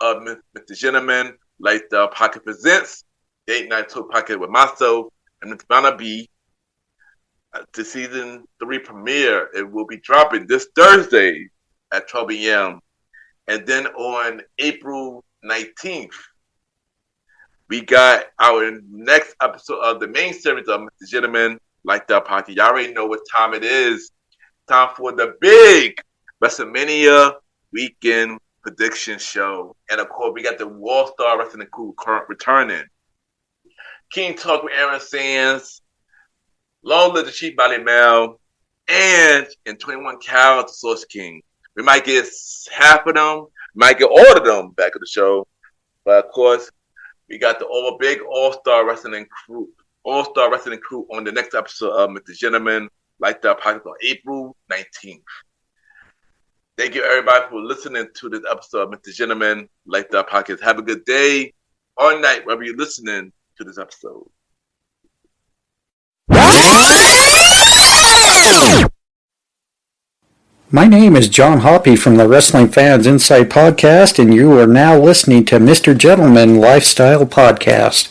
of Mr. Gentleman Lifestyle Podcast presents Date Night Talk Podcast with myself and Mr. Vanna B. The season 3 premiere, it will be dropping this Thursday at 12 a.m. And then on April 19th, we got our next episode of the main series of Mr. Gentleman Lifestyle Podcast. Y'all already know what time it is. Time for the big WrestleMania weekend prediction show. And of course, we got the All-Star Wrestling Crew returning. King Talk with Aaron Sands, Long Live the Chief Bally Mel, and in 21 Cal, the Source King. We might get half of them, might get all of them back at the show. But of course, we got the big All-Star Wrestling Crew on the next episode of Mr. Gentleman Lifestyle Podcast on April 19th. Thank you everybody for listening to this episode of Mr. Gentleman Lifestyle Podcast. Have a good day or night wherever you're listening to this episode. My name is John Hoppy from the Wrestling Fans Insight Podcast, and you are now listening to Mr. Gentleman Lifestyle Podcast.